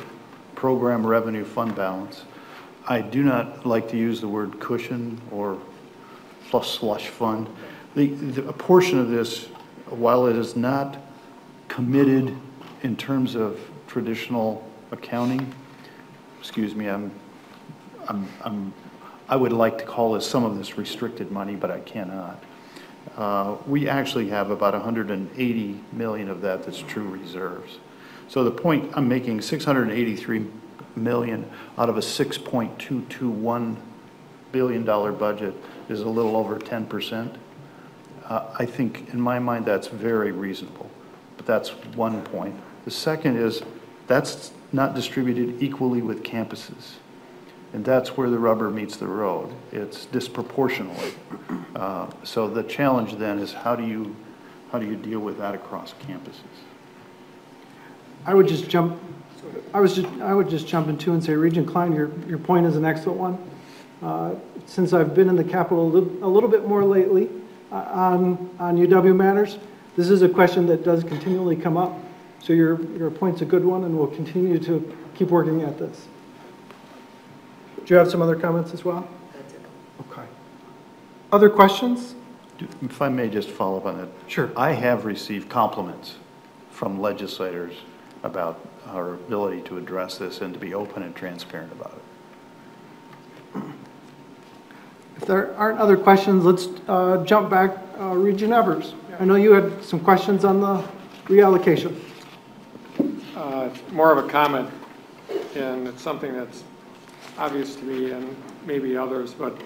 S4: program revenue fund balance. I do not like to use the word cushion or plus slush fund. A portion of this, while it is not committed in terms of traditional accounting, excuse me, I would like to call this some of this restricted money, but I cannot. We actually have about 180 million of that that's true reserves. So the point I'm making, 683 million out of a $6.221 billion budget is a little over 10%. I think in my mind that's very reasonable, but that's one point. The second is that's not distributed equally with campuses. And that's where the rubber meets the road. It's disproportionately. So the challenge then is how do you deal with that across campuses?
S1: I would just jump in too and say, Regent Klein, your point is an excellent one. Since I've been in the Capitol a little bit more lately on UW matters, this is a question that does continually come up. So your point's a good one, and we'll continue to keep working at this. Do you have some other comments as well?
S14: That's it.
S1: Okay. Other questions?
S4: If I may just follow up on that.
S1: Sure.
S4: I have received compliments from legislators about our ability to address this and to be open and transparent about it.
S1: If there aren't other questions, let's jump back. Regent Evers, I know you had some questions on the reallocation.
S5: More of a comment, and it's something that's obvious to me and maybe others, but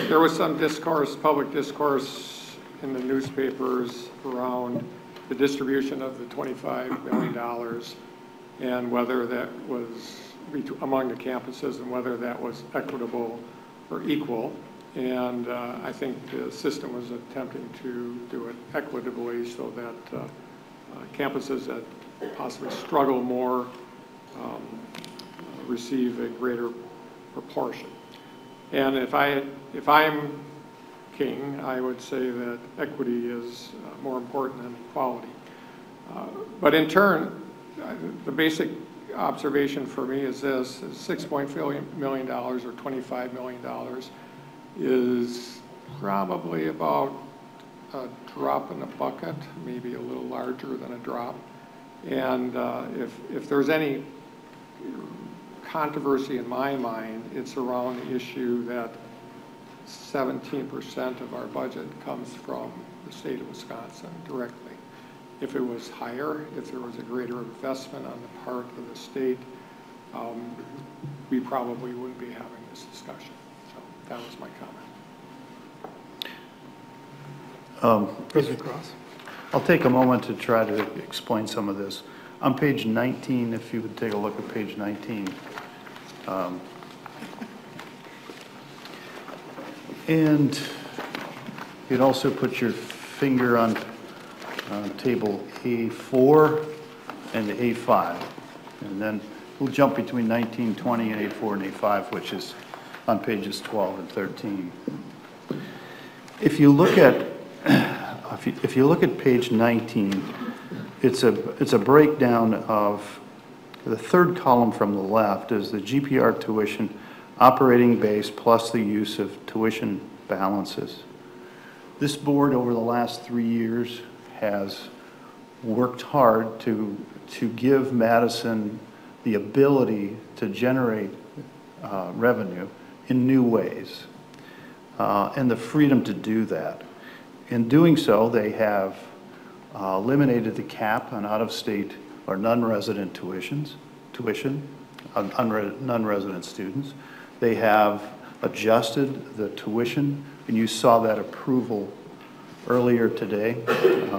S5: there was some discourse, public discourse in the newspapers around the distribution of the $25 million and whether that was among the campuses and whether that was equitable or equal. And I think the system was attempting to do it equitably so that campuses that possibly struggle more receive a greater proportion. And if I'm king, I would say that equity is more important than equality. But in turn, the basic observation for me is this: $6 million or $25 million is probably about a drop in the bucket, maybe a little larger than a drop. And if there's any controversy in my mind, it's around the issue that 17% of our budget comes from the state of Wisconsin directly. If it was higher, if there was a greater investment on the part of the state, we probably wouldn't be having this discussion. So that was my comment.
S1: President Cross.
S4: I'll take a moment to try to explain some of this. On page 19, if you would take a look at page 19. And you'd also put your finger on table A4 and A5. And then we'll jump between 19, 20, and A4 and A5, which is on pages 12 and 13. If you look at page 19, it's a breakdown of the third column from the left is the GPR tuition operating base plus the use of tuition balances. This board over the last 3 years has worked hard to give Madison the ability to generate revenue in new ways and the freedom to do that. In doing so, they have eliminated the cap on out-of-state or non-resident tuition on non-resident students. They have adjusted the tuition, and you saw that approval earlier today.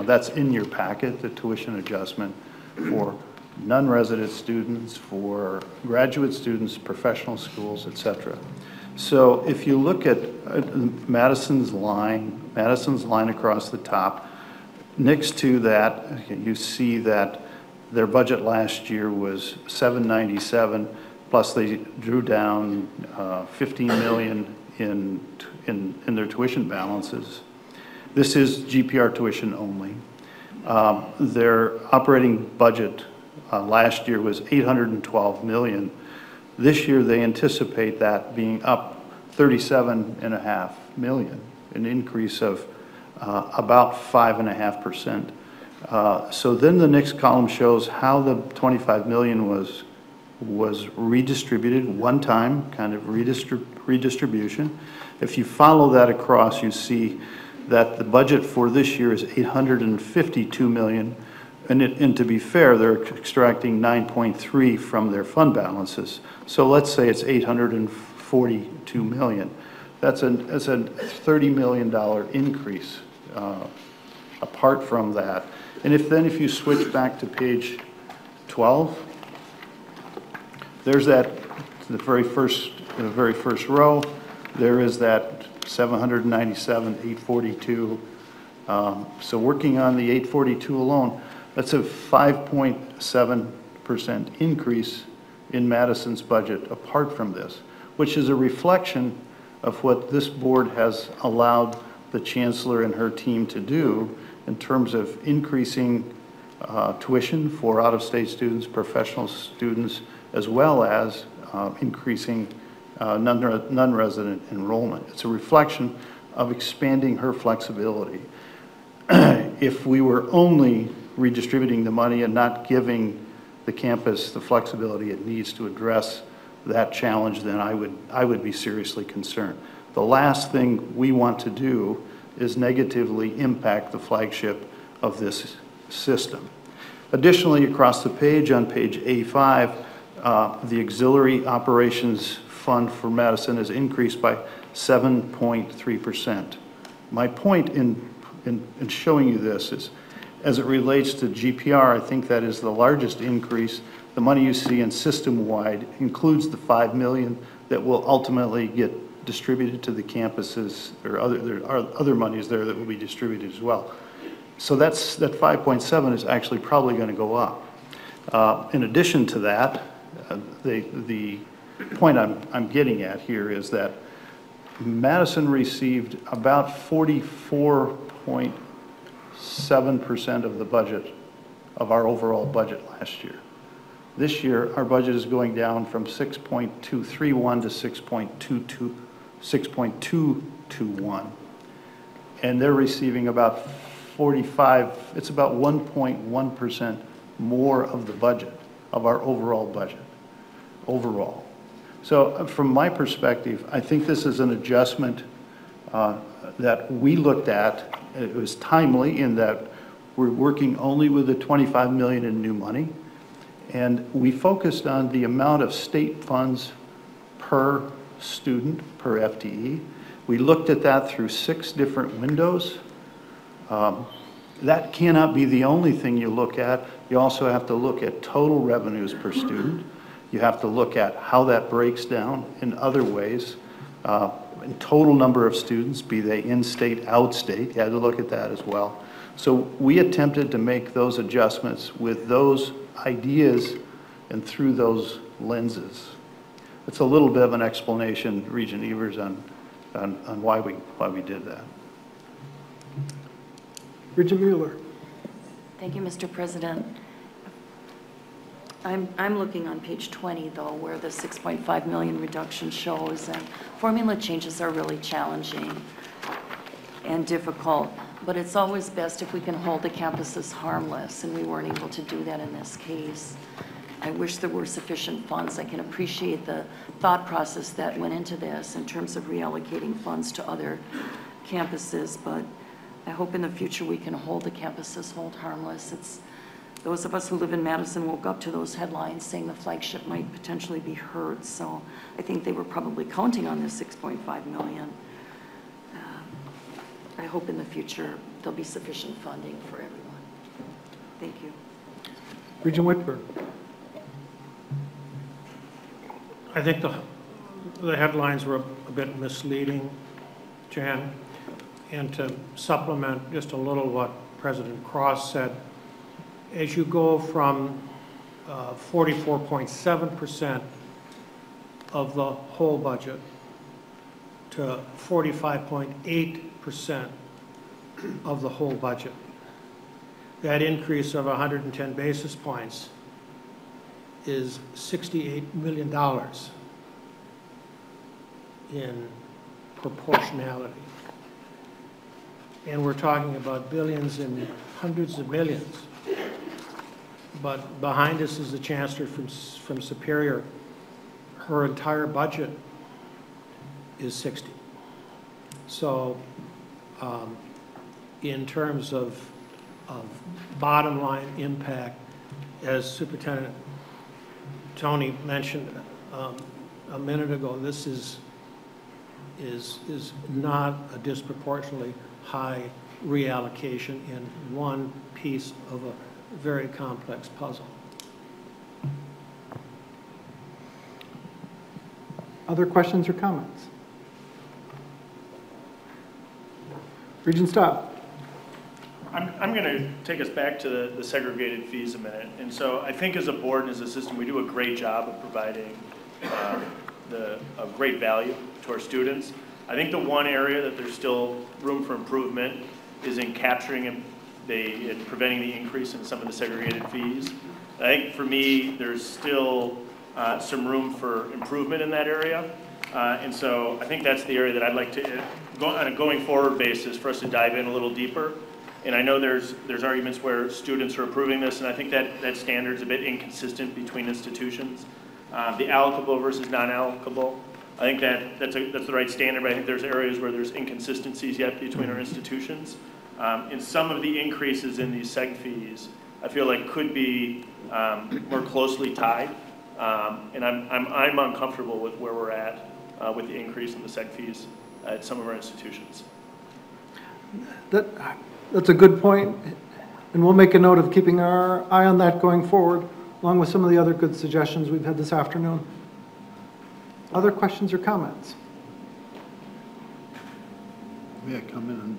S4: That's in your packet, the tuition adjustment for non-resident students, for graduate students, professional schools, et cetera. So if you look at Madison's line across the top, next to that, you see that their budget last year was $797, plus they drew down $15 million in their tuition balances. This is GPR tuition only. Their operating budget last year was $812 million. This year they anticipate that being up $37.5 million, an increase of about 5.5%. So then the next column shows how the $25 million was redistributed, one time kind of redistribution. If you follow that across, you see that the budget for this year is $852 million, and to be fair, they're extracting 9.3 from their fund balances. So let's say it's $842 million. That's a $30 million increase apart from that. And if you switch back to page 12, there's that, the very first row, there is that 797, 842. So working on the 842 alone, that's a 5.7% increase in Madison's budget apart from this, which is a reflection of what this board has allowed the chancellor and her team to do in terms of increasing tuition for out-of-state students, professional students, as well as increasing non-resident enrollment. It's a reflection of expanding her flexibility. If we were only redistributing the money and not giving the campus the flexibility it needs to address that challenge, then I would be seriously concerned. The last thing we want to do is negatively impact the flagship of this system. Additionally, across the page, on page A5, the auxiliary operations fund for Madison has increased by 7.3%. My point in showing you this is, as it relates to GPR, I think that is the largest increase. The money you see in system-wide includes the $5 million that will ultimately get distributed to the campuses. There are other monies there that will be distributed as well. So that 5.7 is actually probably going to go up. In addition to that, the point I'm getting at here is that Madison received about 44.7% of the budget of our overall budget last year. This year, our budget is going down from 6.231 to 6.221, and they're receiving about 45. It's about 1.1% more of the budget of our overall budget. Overall. So from my perspective, I think this is an adjustment that we looked at. It was timely in that we're working only with the $25 million in new money, and we focused on the amount of state funds per student, per FTE. We looked at that through 6 different windows. That cannot be the only thing you look at. You also have to look at total revenues per student. You have to look at how that breaks down in other ways. In total number of students, be they in-state, out-state, you had to look at that as well. So we attempted to make those adjustments with those ideas and through those lenses. It's a little bit of an explanation, Regent Evers, on why we did that.
S1: Regent Mueller.
S7: Thank you, Mr. President. I'm looking on page 20, though, where the 6.5 million reduction shows, and formula changes are really challenging and difficult. But it's always best if we can hold the campuses harmless, and we weren't able to do that in this case. I wish there were sufficient funds. I can appreciate the thought process that went into this in terms of reallocating funds to other campuses, but I hope in the future we can hold the campuses harmless. It's those of us who live in Madison woke up to those headlines saying the flagship might potentially be hurt, so I think they were probably counting on this $6.5 million. I hope in the future there'll be sufficient funding for everyone. Thank you.
S1: Regent Whitburn.
S8: I think the headlines were a bit misleading, Jan. And to supplement just a little what President Cross said, as you go from 44.7% of the whole budget to 45.8% of the whole budget, that increase of 110 basis points is $68 million in proportionality. And we're talking about billions and hundreds of millions. But behind us is the Chancellor from Superior. Her entire budget is 60. So in terms of bottom line impact, as Superintendent Tony mentioned a minute ago, this is not a disproportionately high reallocation in one piece of a very complex puzzle.
S1: Other questions or comments? Regent Staub.
S11: I'm going to take us back to the segregated fees a minute. And so I think as a board and as a system, we do a great job of providing a great value to our students. I think the one area that there's still room for improvement is in capturing and preventing the increase in some of the segregated fees. I think for me, there's still some room for improvement in that area. And so I think that's the area that I'd like to, on a going forward basis, for us to dive in a little deeper. And I know there's arguments where students are approving this, and I think that standard's a bit inconsistent between institutions. The allocable versus non-allocable, I think that's the right standard, but I think there's areas where there's inconsistencies yet between our institutions. And some of the increases in these seg fees, I feel like could be more closely tied. And I'm uncomfortable with where we're at with the increase in the seg fees at some of our institutions.
S1: That's a good point, and we'll make a note of keeping our eye on that going forward, along with some of the other good suggestions we've had this afternoon. Other questions or comments?
S4: May I come in?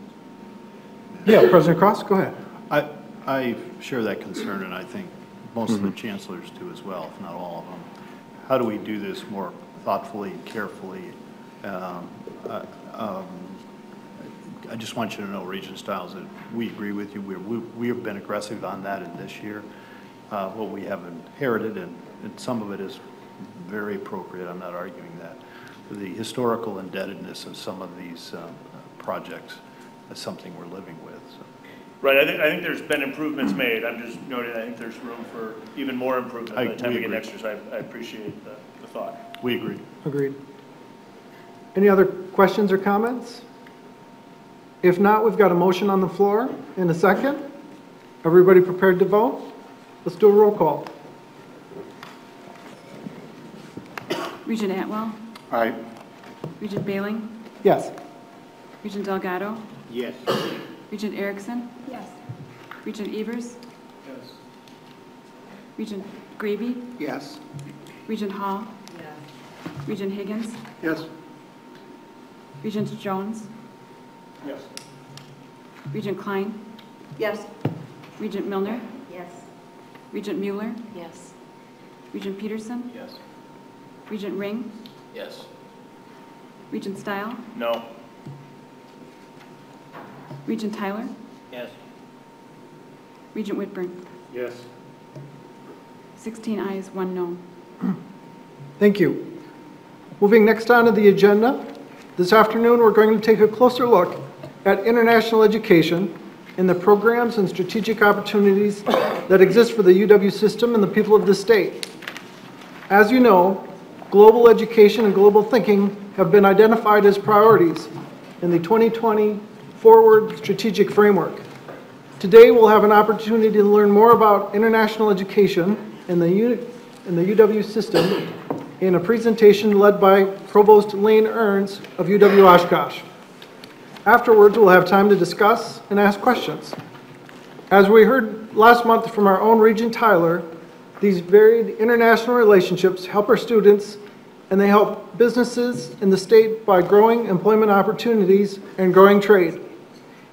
S1: Yeah, President Cross, go ahead.
S4: I share that concern, and I think most of the chancellors do as well, if not all of them. How do we do this more thoughtfully and carefully? I just want you to know, Regent Stiles, that we agree with you. We have been aggressive on that in this year. What we have inherited, and some of it is very appropriate, I'm not arguing that. The historical indebtedness of some of these projects is something we're living with. So.
S11: Right, I think there's been improvements made. I'm just noting I think there's room for even more improvement by the time we get next year, so I appreciate the thought.
S4: We agree.
S1: Agreed. Any other questions or comments? If not, we've got a motion on the floor in a second. Everybody prepared to vote? Let's do a roll call.
S2: Regent Atwell?
S4: Aye.
S2: Regent Bailing?
S1: Yes.
S2: Regent Delgado?
S10: Yes.
S2: Regent Erickson?
S12: Yes.
S2: Regent Evers?
S10: Yes.
S2: Regent Gravy?
S10: Yes.
S2: Regent Hall?
S14: Yes.
S2: Regent Higgins?
S10: Yes.
S2: Regent Jones?
S10: Yes.
S2: Regent Klein?
S14: Yes.
S2: Regent Milner?
S14: Yes.
S2: Regent Mueller?
S7: Yes.
S2: Regent Peterson?
S13: Yes.
S2: Regent Ring?
S13: Yes.
S2: Regent Stile?
S11: No.
S2: Regent Tyler?
S13: Yes.
S2: Regent Whitburn?
S10: Yes.
S2: 16 ayes, 1 no.
S1: Thank you. Moving next on to the agenda. This afternoon, we're going to take a closer look at international education and the programs and strategic opportunities that exist for the UW system and the people of this state. As you know, global education and global thinking have been identified as priorities in the 2020 Forward Strategic Framework. Today, we'll have an opportunity to learn more about international education in the UW system in a presentation led by Provost Lane Ernst of UW Oshkosh. Afterwards, we'll have time to discuss and ask questions. As we heard last month from our own Regent Tyler, these varied international relationships help our students and they help businesses in the state by growing employment opportunities and growing trade.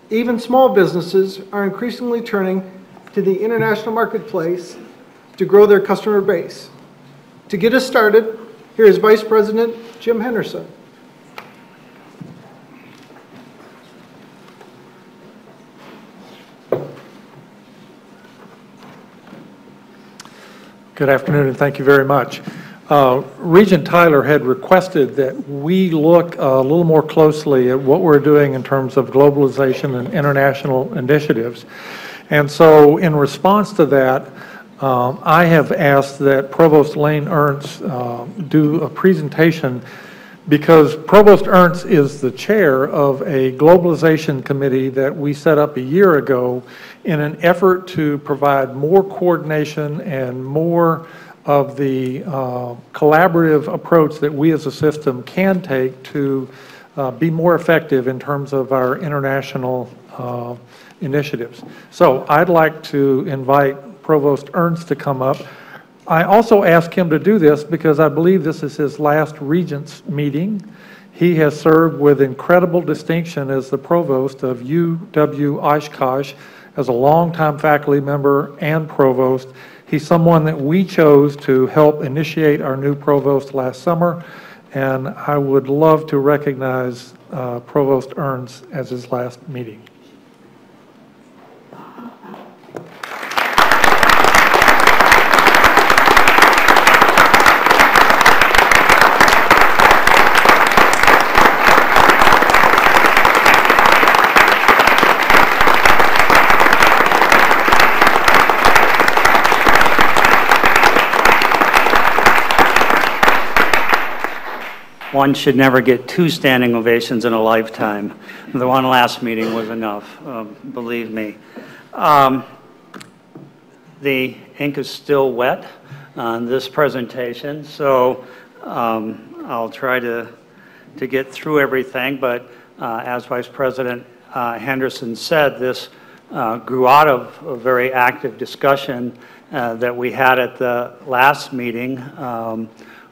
S1: Even small businesses are increasingly turning to the international marketplace to grow their customer base. To get us started, here is Vice President Jim Henderson.
S15: Good afternoon, and thank you very much. Regent Tyler had requested that we look a little more closely at what we're doing in terms of globalization and international initiatives. And so in response to that, I have asked that Provost Lane Ernst do a presentation because Provost Ernst is the chair of a globalization committee that we set up a year ago in an effort to provide more coordination and more of the collaborative approach that we as a system can take to be more effective in terms of our international initiatives. So I'd like to invite Provost Ernst to come up. I also asked him to do this because I believe this is his last Regents meeting. He has served with incredible distinction as the provost of UW Oshkosh, as a longtime faculty member and provost. He's someone that we chose to help initiate our new provost last summer, and I would love to recognize Provost Ernst as his last meeting.
S16: One should never get 2 standing ovations in a lifetime. The one last meeting was enough, believe me. The ink is still wet on this presentation, so I'll try to get through everything, but as Vice President Henderson said, this grew out of a very active discussion that we had at the last meeting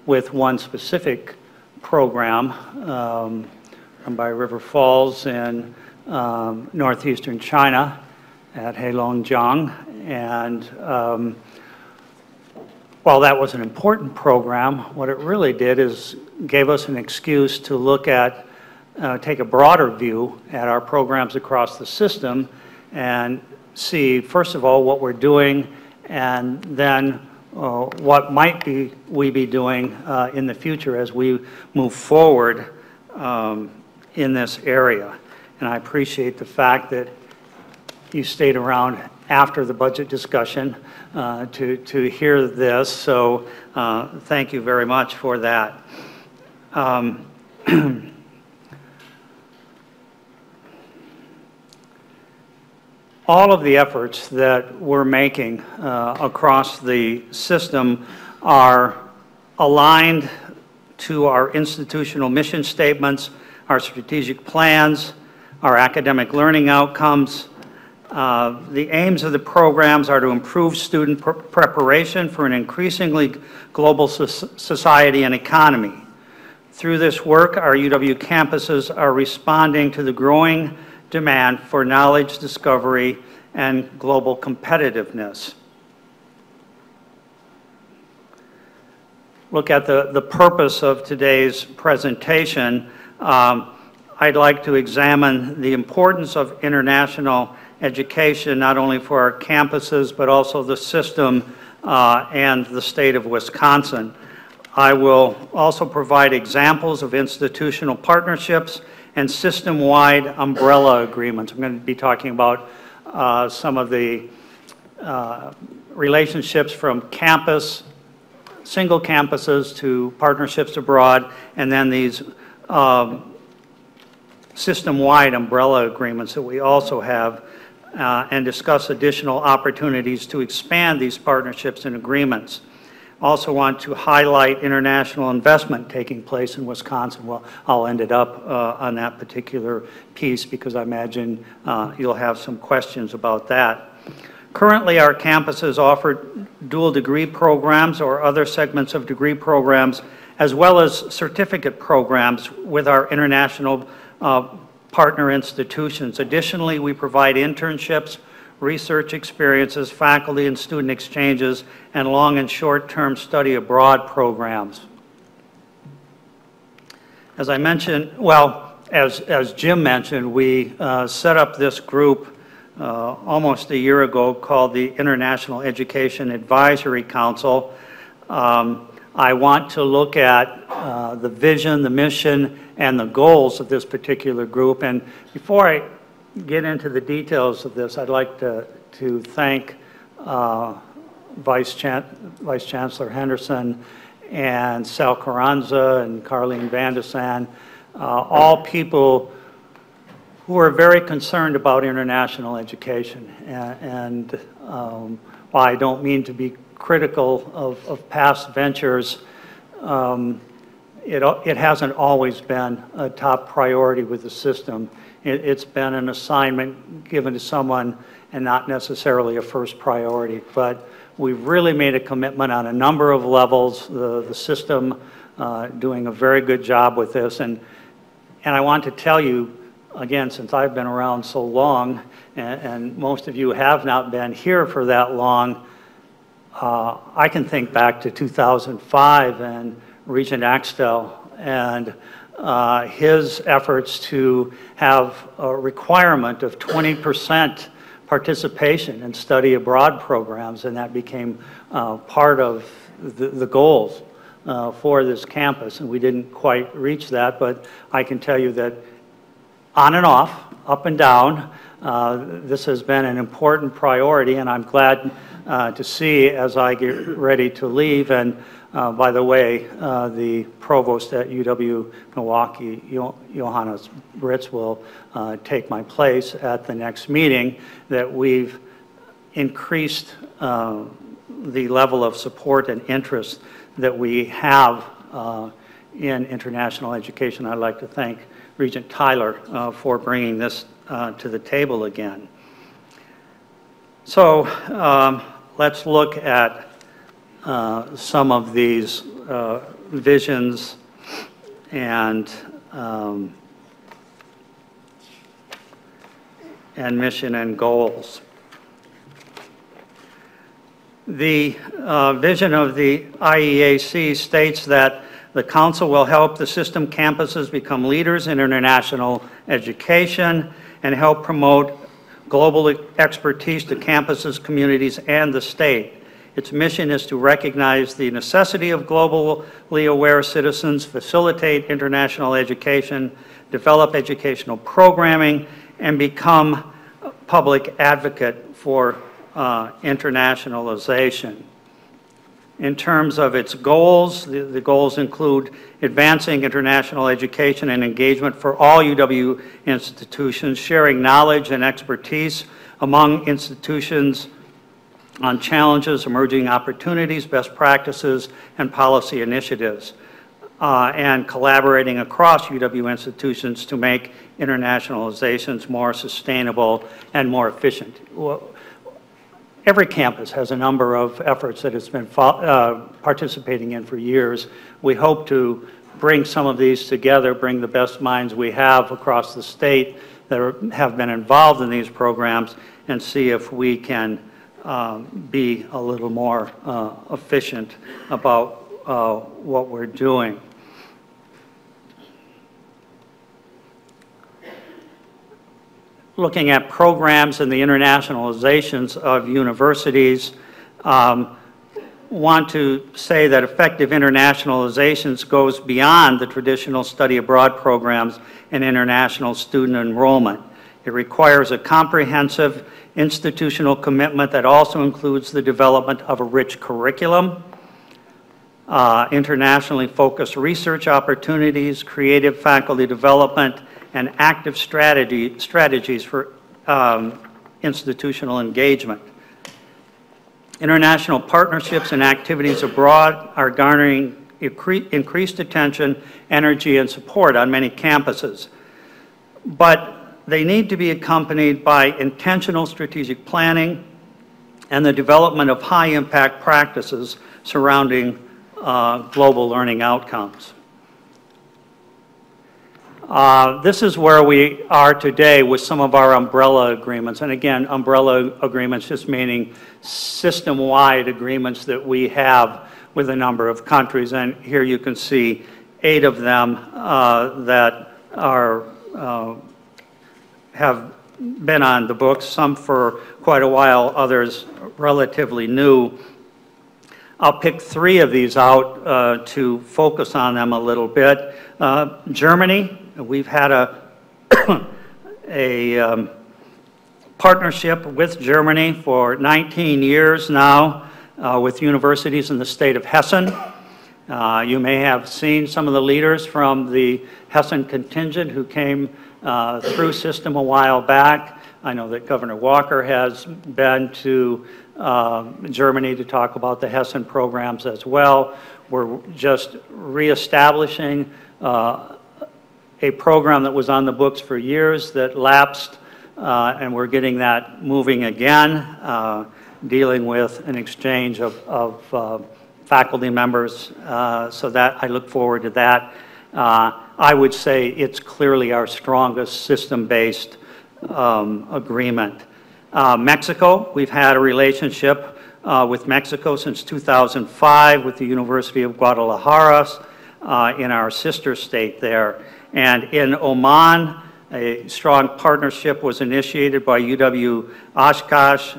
S16: with one specific program run by River Falls in northeastern China at Heilongjiang. And while that was an important program, what it really did is gave us an excuse to look at, take a broader view at our programs across the system and see, first of all, what we're doing, and then what might we be doing in the future as we move forward in this area. And I appreciate the fact that you stayed around after the budget discussion to hear this, so thank you very much for that. All of the efforts that we're making across the system are aligned to our institutional mission statements, our strategic plans, our academic learning outcomes. The aims of the programs are to improve student preparation for an increasingly global society and economy. Through this work, our UW campuses are responding to the growing demand for knowledge discovery and global competitiveness. Look at the purpose of today's presentation. I'd like to examine the importance of international education, not only for our campuses, but also the system and the state of Wisconsin. I will also provide examples of institutional partnerships and system-wide umbrella agreements. I'm going to be talking about some of the relationships from campus, single campuses to partnerships abroad, and then these system-wide umbrella agreements that we also have, and discuss additional opportunities to expand these partnerships and agreements. Also want to highlight international investment taking place in Wisconsin. Well, I'll end it up on that particular piece because I imagine you'll have some questions about that. Currently, our campuses offer dual degree programs or other segments of degree programs, as well as certificate programs with our international partner institutions. Additionally, we provide internships, research experiences, faculty and student exchanges, and long and short-term study abroad programs. As I mentioned, well, as Jim mentioned, we set up this group almost a year ago called the International Education Advisory Council. I want to look at the vision, the mission, and the goals of this particular group. And before I get into the details of this, I'd like to thank Vice Chancellor Henderson and Sal Carranza and Carleen Vandesan, all people who are very concerned about international education. And while I don't mean to be critical of past ventures, it hasn't always been a top priority with the system. It's been an assignment given to someone and not necessarily a first priority. But we've really made a commitment on a number of levels, the system doing a very good job with this. And I want to tell you, again, since I've been around so long, and most of you have not been here for that long, I can think back to 2005 and Regent Axtell and his efforts to have a requirement of 20% participation in study abroad programs, and that became part of the goals for this campus, and we didn't quite reach that, but I can tell you that on and off, up and down, this has been an important priority, and I'm glad to see as I get ready to leave. And by the way, the provost at UW-Milwaukee, Johannes Britz, will take my place at the next meeting, that we've increased the level of support and interest that we have in international education. I'd like to thank Regent Tyler for bringing this to the table again. So let's look at some of these visions and mission and goals. The vision of the IEAC states that the Council will help the system campuses become leaders in international education and help promote global expertise to campuses, communities, and the state. Its mission is to recognize the necessity of globally aware citizens, facilitate international education, develop educational programming, and become a public advocate for internationalization. In terms of its goals, the goals include advancing international education and engagement for all UW institutions, sharing knowledge and expertise among institutions on challenges, emerging opportunities, best practices, and policy initiatives, and collaborating across UW institutions to make internationalizations more sustainable and more efficient. Every campus has a number of efforts that it's been participating in for years. We hope to bring some of these together, bring the best minds we have across the state that have been involved in these programs, and see if we can be a little more efficient about what we're doing. Looking at programs and the internationalizations of universities, want to say that effective internationalizations goes beyond the traditional study abroad programs and international student enrollment. It requires a comprehensive institutional commitment that also includes the development of a rich curriculum, internationally focused research opportunities, creative faculty development, and active strategies for institutional engagement. International partnerships and activities abroad are garnering increased attention, energy, and support on many campuses. But they need to be accompanied by intentional strategic planning and the development of high-impact practices surrounding global learning outcomes. This is where we are today with some of our umbrella agreements. And again, umbrella agreements just meaning system-wide agreements that we have with a number of countries. And here you can see 8 of them that are have been on the books, some for quite a while, others relatively new. I'll pick 3 of these out to focus on them a little bit. Germany, we've had a partnership with Germany for 19 years now with universities in the state of Hessen. You may have seen some of the leaders from the Hessen contingent who came through system a while back. I know that Governor Walker has been to Germany to talk about the Hessen programs as well. We're just reestablishing a program that was on the books for years that lapsed, and we're getting that moving again, dealing with an exchange of faculty members, so that I look forward to that. I would say it's clearly our strongest system-based agreement. Mexico, we've had a relationship with Mexico since 2005 with the University of Guadalajara in our sister state there. And in Oman, a strong partnership was initiated by UW Oshkosh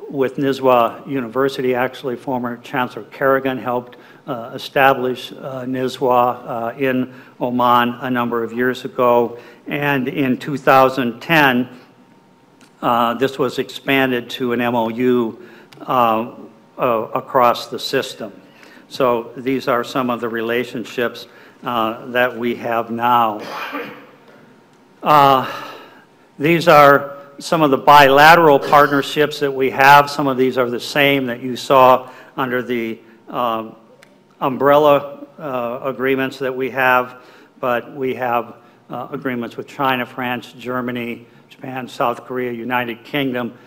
S16: with Nizwa University. Actually, former Chancellor Kerrigan helped establish Nizwa in Oman a number of years ago. And in 2010, this was expanded to an MOU across the system. So these are some of the relationships that we have now. These are some of the bilateral partnerships that we have. Some of these are the same that you saw under the umbrella agreements that we have, but we have agreements with China, France, Germany, Japan, South Korea, United Kingdom.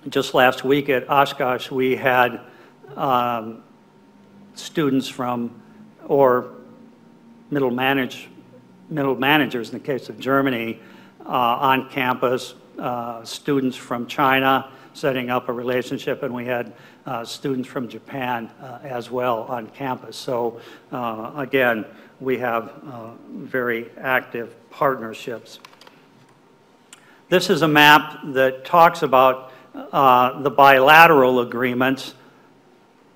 S16: Just last week at Oshkosh, we had students from, or middle managers in the case of Germany, on campus, students from China setting up a relationship, and we had students from Japan as well on campus. So again, we have very active partnerships. This is a map that talks about the bilateral agreements.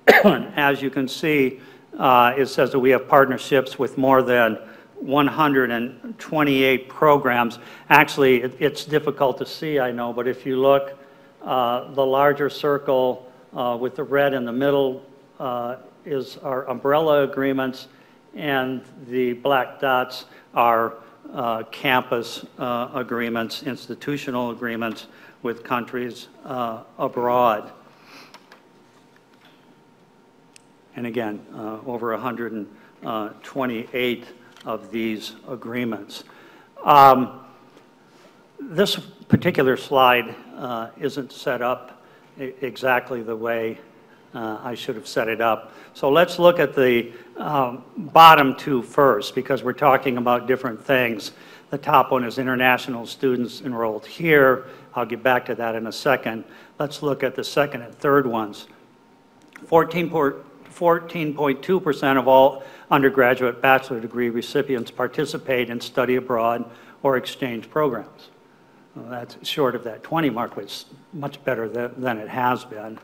S16: As you can see, it says that we have partnerships with more than 128 programs. Actually, it's difficult to see, I know, but if you look, the larger circle with the red in the middle is our umbrella agreements, and the black dots are campus agreements, institutional agreements with countries abroad. And again, over 128 of these agreements. This particular slide isn't set up exactly the way I should have set it up. So let's look at the bottom 2 first, because we're talking about different things. The top one is international students enrolled here. I'll get back to that in a second. Let's look at the second and third ones. 14.2% of all undergraduate bachelor degree recipients participate in study abroad or exchange programs. Well, that's short of that 20 mark, which is much better than it has been.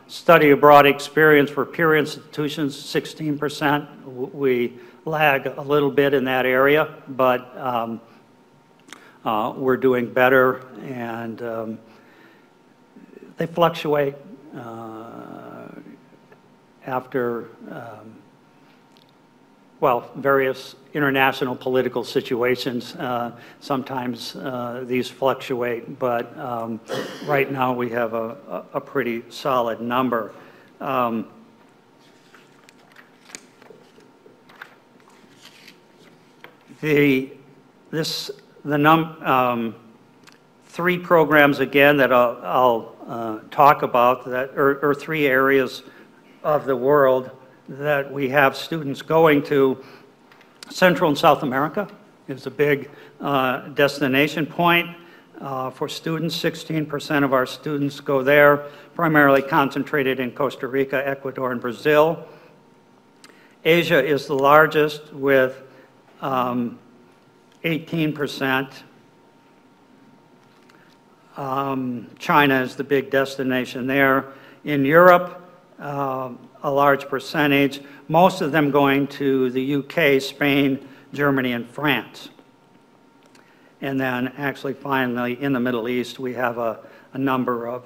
S16: Study abroad experience for peer institutions, 16%. We lag a little bit in that area, but we're doing better, and they fluctuate after, well, various international political situations. Sometimes these fluctuate, but right now we have a pretty solid number. Three programs again that I'll talk about that, or three areas of the world that we have students going to. Central and South America is a big destination point for students. 16% of our students go there, primarily concentrated in Costa Rica, Ecuador, and Brazil. Asia is the largest with 18%. China is the big destination there. In Europe, a large percentage, most of them going to the UK, Spain, Germany, and France. And then actually finally in the Middle East, we have a number of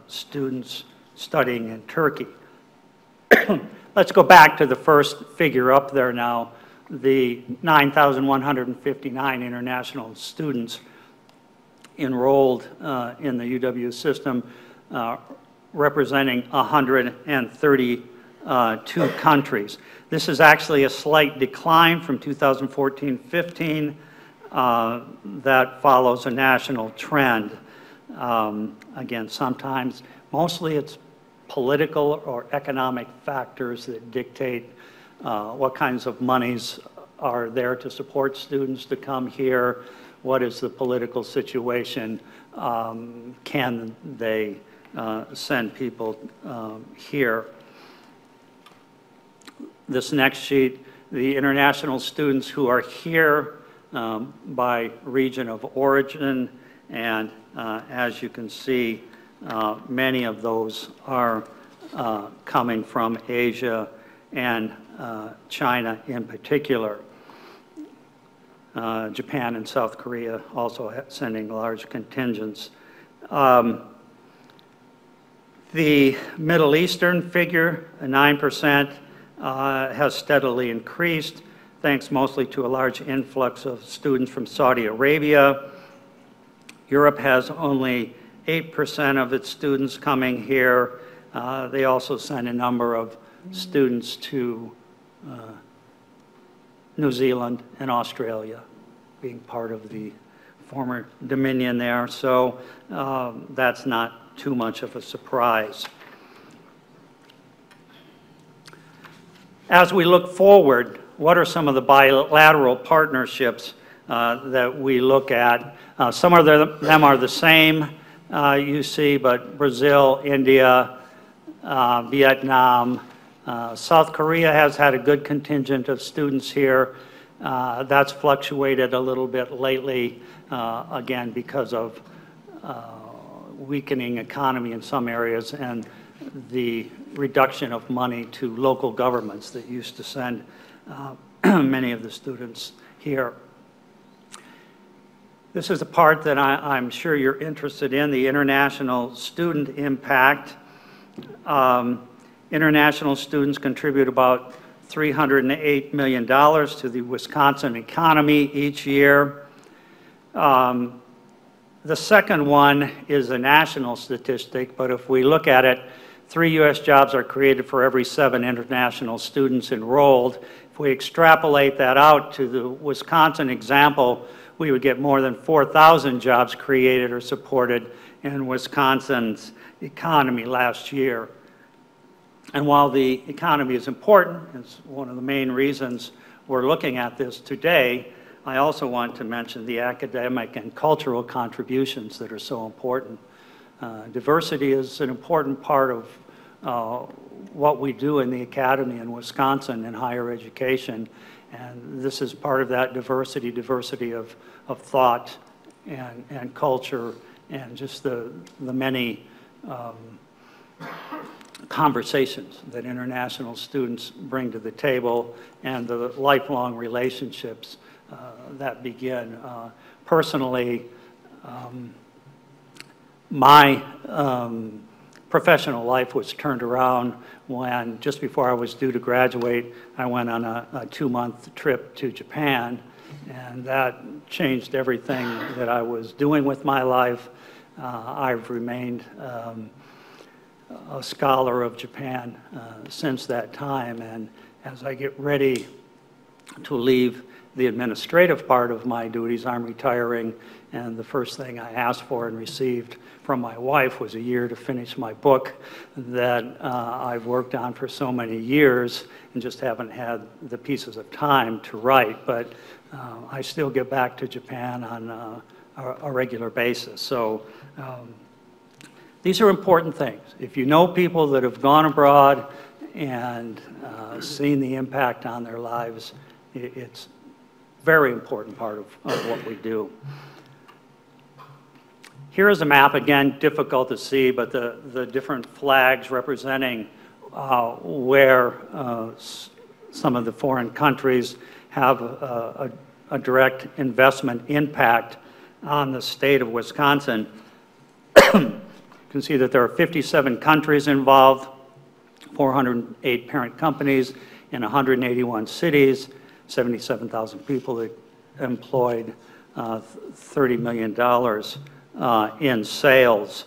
S16: students studying in Turkey. Let's go back to the first figure up there now, the 9,159 international students enrolled in the UW system, representing 132 countries. This is actually a slight decline from 2014-15 that follows a national trend. Again, sometimes, mostly it's political or economic factors that dictate what kinds of monies are there to support students to come here, what is the political situation, can they send people here. This next sheet, the international students who are here by region of origin, and as you can see, many of those are coming from Asia and China in particular. Japan and South Korea also sending large contingents. The Middle Eastern figure, 9%, has steadily increased, thanks mostly to a large influx of students from Saudi Arabia. Europe has only 8% of its students coming here. They also send a number of students to New Zealand and Australia, being part of the former Dominion there. So that's not too much of a surprise. As we look forward, what are some of the bilateral partnerships that we look at? Some of them are the same, you see, but Brazil, India, Vietnam, South Korea has had a good contingent of students here. That's fluctuated a little bit lately, again, because of weakening economy in some areas and the reduction of money to local governments that used to send many of the students here. This is a part that I'm sure you're interested in, the international student impact. International students contribute about $308 million to the Wisconsin economy each year. The second one is a national statistic, but if we look at it, 3 U.S. jobs are created for every 7 international students enrolled. If we extrapolate that out to the Wisconsin example, we would get more than 4,000 jobs created or supported in Wisconsin's economy last year. And while the economy is important, it's one of the main reasons we're looking at this today, I also want to mention the academic and cultural contributions that are so important. Diversity is an important part of what we do in the academy in Wisconsin in higher education, and this is part of that diversity of thought and culture, and just the many conversations that international students bring to the table and the lifelong relationships that begin. Personally, my professional life was turned around when, just before I was due to graduate, I went on a 2-month trip to Japan, and that changed everything that I was doing with my life. I've remained a scholar of Japan since that time, and as I get ready to leave the administrative part of my duties, I'm retiring, and the first thing I asked for and received from my wife was a year to finish my book that I've worked on for so many years and just haven't had the pieces of time to write, but I still get back to Japan on a regular basis. So these are important things. If you know people that have gone abroad and seen the impact on their lives, it's a very important part of what we do. Here is a map, again, difficult to see, but the different flags representing where some of the foreign countries have a direct investment impact on the state of Wisconsin. You can see that there are 57 countries involved, 408 parent companies in 181 cities, 77,000 people employed, $30 million in sales.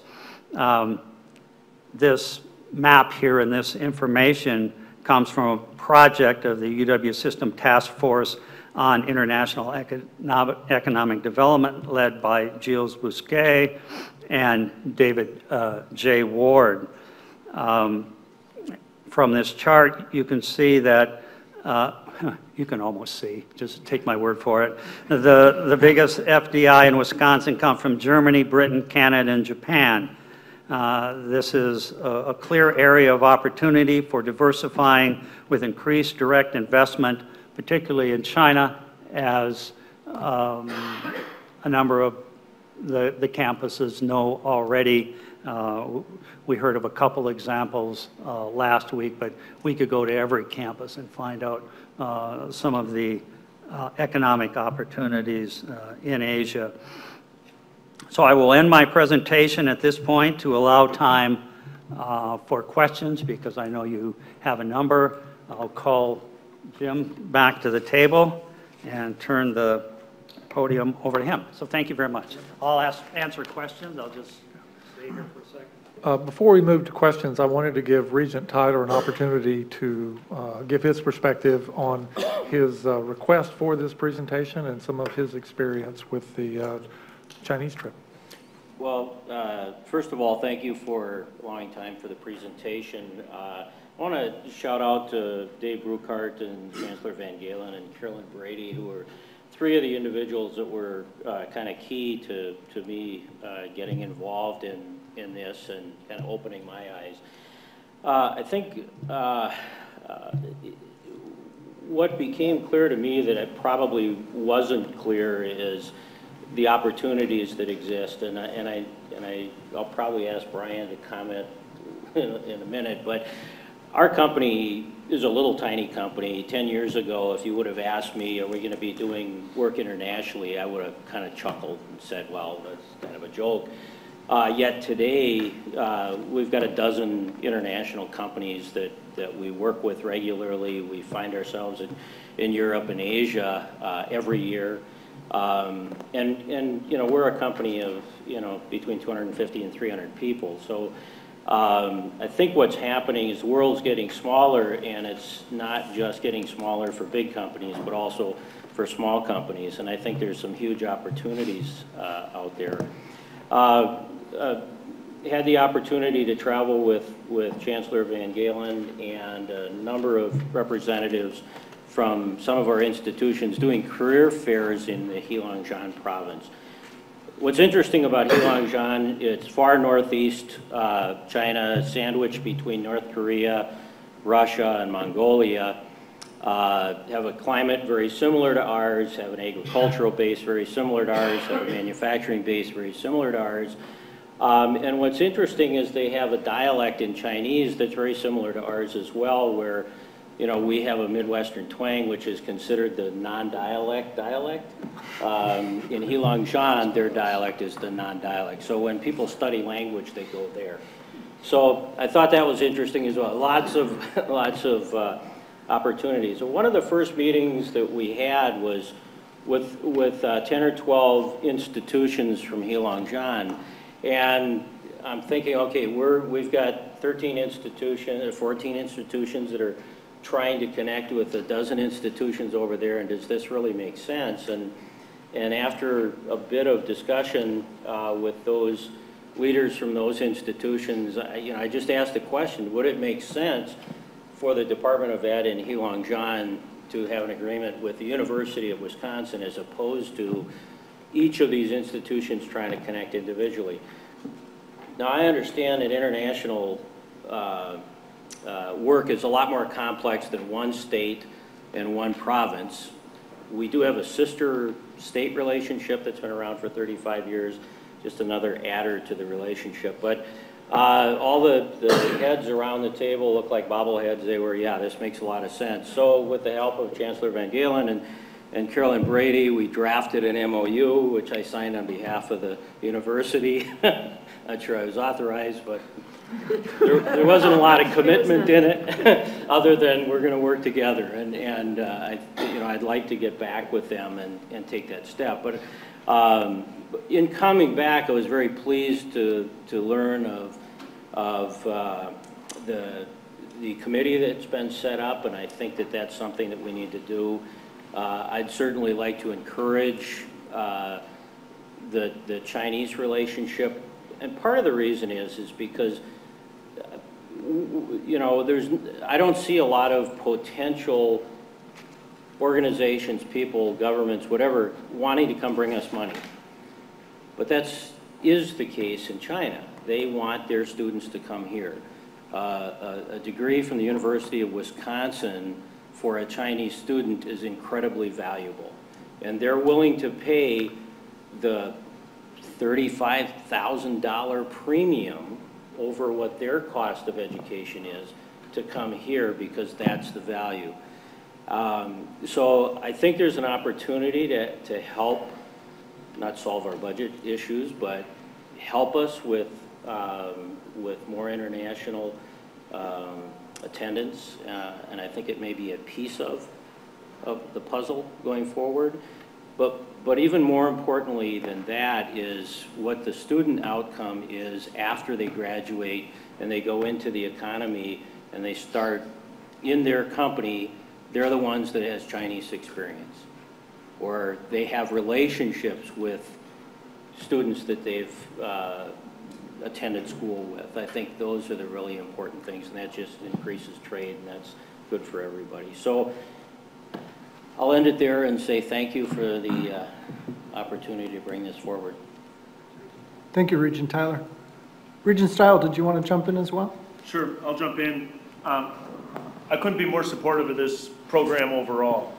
S16: This map here and this information comes from a project of the UW System Task Force on International Economic Development led by Gilles Bousquet and David J. Ward. From this chart, you can see that, you can almost see, just take my word for it, the biggest FDI in Wisconsin come from Germany, Britain, Canada, and Japan. This is a clear area of opportunity for diversifying with increased direct investment, particularly in China, as a number of the campuses know already. We heard of a couple examples last week, but we could go to every campus and find out some of the economic opportunities in Asia. So I will end my presentation at this point to allow time for questions, because I know you have a number. I'll call Jim back to the table and turn the podium over to him. So thank you very much. I'll answer questions. I'll just stay here for a second.
S15: Before we move to questions, I wanted to give Regent Tyler an opportunity to give his perspective on his request for this presentation and some of his experience with the Chinese trip.
S17: Well, first of all, thank you for allowing time for the presentation. I want to shout out to Dave Bruchart and Chancellor Van Galen and Carolyn Brady, who were three of the individuals that were kind of key to me getting involved in this and kind of opening my eyes. I think what became clear to me that it probably wasn't clear is the opportunities that exist, and I'll probably ask Brian to comment in a minute, but our company is a little tiny company. 10 years ago, if you would have asked me, are we going to be doing work internationally, I would have kind of chuckled and said, well, that's kind of a joke. Yet today, we've got a dozen international companies that we work with regularly. We find ourselves in Europe and Asia every year. And you know, we're a company of, you know, between 250 and 300 people. So I think what's happening is the world's getting smaller, and it's not just getting smaller for big companies, but also for small companies. And I think there's some huge opportunities out there. Had the opportunity to travel with Chancellor Van Galen and a number of representatives from some of our institutions doing career fairs in the Heilongjiang province. What's interesting about Heilongjiang, it's far northeast China, sandwiched between North Korea, Russia, and Mongolia. Have a climate very similar to ours, have an agricultural base very similar to ours, have a manufacturing base very similar to ours. And what's interesting is they have a dialect in Chinese that's very similar to ours as well, where, you know, we have a Midwestern twang, which is considered the non-dialect dialect. In Heilongjiang, their dialect is the non-dialect. So when people study language, they go there. So I thought that was interesting as well. Lots of opportunities. So one of the first meetings that we had was with 10 or 12 institutions from Heilongjiang. And I'm thinking, okay, we've got 13 institutions, 14 institutions that are trying to connect with a dozen institutions over there, and does this really make sense? And after a bit of discussion with those leaders from those institutions, I just asked the question, would it make sense for the Department of Ed in Heilongjiang to have an agreement with the University of Wisconsin as opposed to each of these institutions trying to connect individually? Now, I understand that international work is a lot more complex than one state and one province. We do have a sister state relationship that's been around for 35 years, just another adder to the relationship. But all the heads around the table look like bobbleheads. They were, yeah, this makes a lot of sense. So with the help of Chancellor Van Galen and Carolyn Brady, we drafted an MOU, which I signed on behalf of the university. Not sure I was authorized, but there wasn't a lot of commitment in it, other than we're going to work together. And I'd like to get back with them and take that step. But in coming back, I was very pleased to learn of the committee that's been set up, and I think that that's something that we need to do. I'd certainly like to encourage the Chinese relationship, and part of the reason is because I don't see a lot of potential organizations, people, governments, whatever, wanting to come bring us money. But that is the case in China. They want their students to come here. A degree from the University of Wisconsin for a Chinese student is incredibly valuable. And they're willing to pay the $35,000 premium over what their cost of education is to come here, because that's the value. So I think there's an opportunity to help, not solve our budget issues, but help us with more international attendance, and I think it may be a piece of the puzzle going forward. But even more importantly than that is what the student outcome is after they graduate and they go into the economy and they start in their company. They're the ones that has Chinese experience, or they have relationships with students that they've attended school with. I think those are the really important things, and that just increases trade, and that's good for everybody. So I'll end it there and say thank you for the opportunity to bring this forward.
S1: Thank you, Regent Tyler. Regent Stile, did you want to jump in as well?
S11: Sure, I'll jump in. I couldn't be more supportive of this program overall.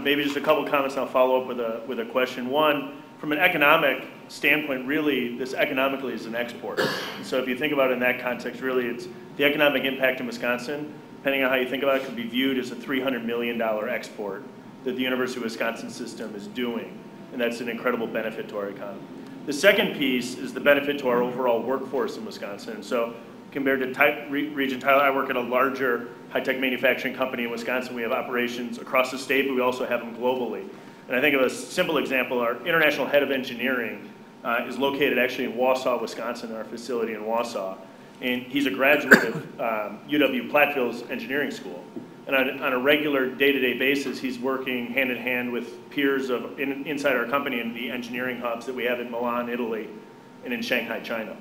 S11: Maybe just a couple comments, and I'll follow up with a question. One, from an economic standpoint, really, this economically is an export. So if you think about it in that context, really, it's the economic impact in Wisconsin, depending on how you think about it, could be viewed as a $300 million export that the University of Wisconsin system is doing, and that's an incredible benefit to our economy. The second piece is the benefit to our overall workforce in Wisconsin. So compared to Regent Tyler, I work at a larger high-tech manufacturing company in Wisconsin. We have operations across the state, but we also have them globally. And I think of a simple example, our international head of engineering is located actually in Wausau, Wisconsin, our facility in Wausau. And he's a graduate of UW Platteville's engineering school. And on a regular day-to-day basis, he's working hand-in-hand with peers inside our company in the engineering hubs that we have in Milan, Italy, and in Shanghai, China.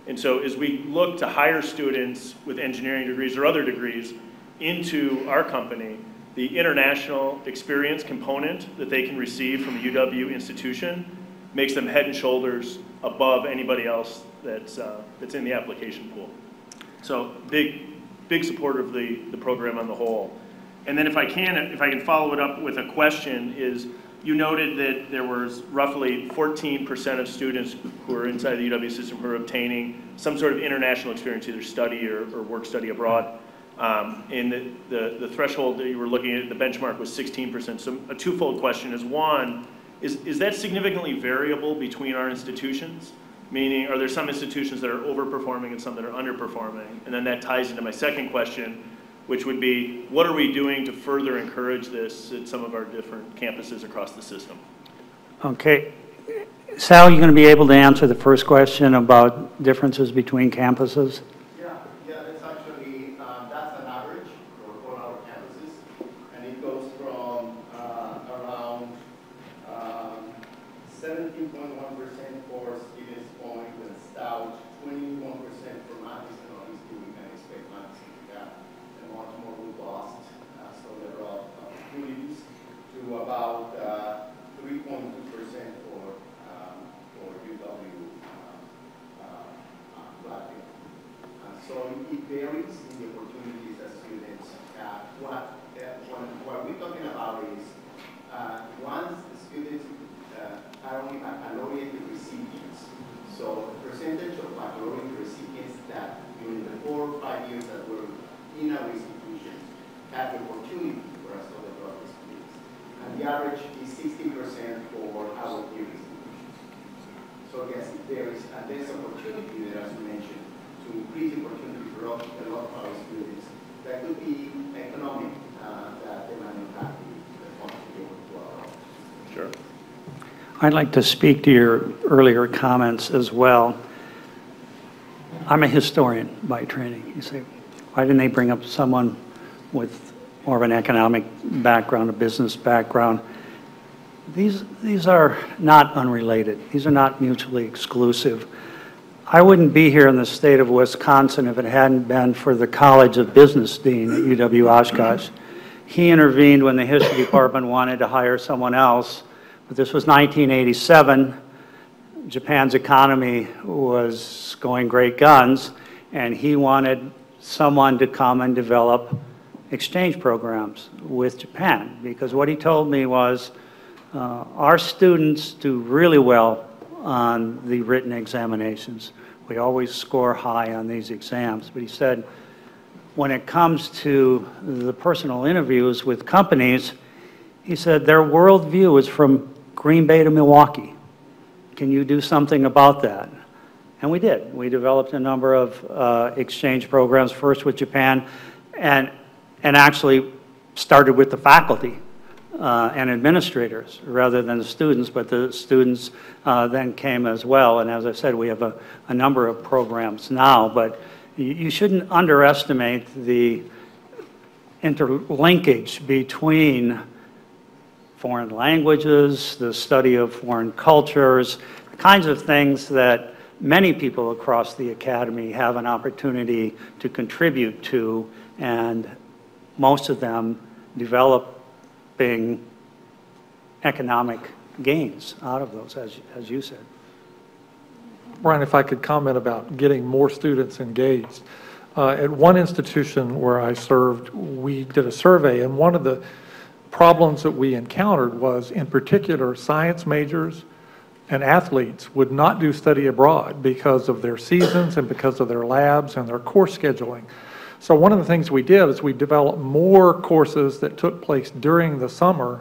S11: And so as we look to hire students with engineering degrees or other degrees into our company, the international experience component that they can receive from a UW institution makes them head and shoulders above anybody else that's in the application pool. So big supporter of the program on the whole. And then if I can follow it up with a question is, you noted that there was roughly 14% of students who are inside the UW system who are obtaining some sort of international experience, either study or work study abroad. And the threshold that you were looking at, the benchmark was 16%. So a twofold question is, one, is that significantly variable between our institutions? Meaning, are there some institutions that are overperforming and some that are underperforming? And then that ties into my second question, which would be, what are we doing to further encourage this at some of our different campuses across the system?
S16: Okay. Sal, you going to be able to answer the first question about differences between campuses?
S3: Yeah, that's actually, that's an average for all our campuses, and it goes from around 17.1% for Stevens Point and Stout, 21% for Madison. Obviously, we can expect Madison to have a much more robust level of opportunities, to about 3.2% for UW Blackfield. So it varies in the opportunities that students have. What we're talking about is once the students are only baccalaureate recipients. So the percentage of baccalaureate recipients that during the 4 or 5 years that were in our institutions had the opportunity for a study abroad experience. And the average is 60% for our peer institutions. So yes, it varies. And there's opportunity there, as you mentioned, to increase the opportunity for a lot of our students. That could be economic, that they might not have the funds to be able to allow.
S11: Sure.
S16: I'd like to speak to your earlier comments as well. I'm a historian by training. You say, why didn't they bring up someone with more of an economic background, a business background? These are not unrelated. These are not mutually exclusive. I wouldn't be here in the state of Wisconsin if it hadn't been for the College of Business Dean at UW Oshkosh. He intervened when the history department wanted to hire someone else. But this was 1987. Japan's economy was going great guns, and he wanted someone to come and develop exchange programs with Japan. Because what he told me was, our students do really well on the written examinations. We always score high on these exams. But he said, when it comes to the personal interviews with companies, he said, their worldview is from Green Bay to Milwaukee. Can you do something about that? And we did. We developed a number of exchange programs, first with Japan, and actually started with the faculty and administrators rather than the students, but the students then came as well. And as I said, we have a number of programs now, but you shouldn't underestimate the interlinkage between foreign languages, the study of foreign cultures, the kinds of things that many people across the academy have an opportunity to contribute to, and most of them developing economic gains out of those, as you said.
S15: Brian, if I could comment about getting more students engaged. At one institution where I served, we did a survey, and one of the problems that we encountered was, in particular, science majors and athletes would not do study abroad because of their seasons and because of their labs and their course scheduling. So one of the things we did is we developed more courses that took place during the summer,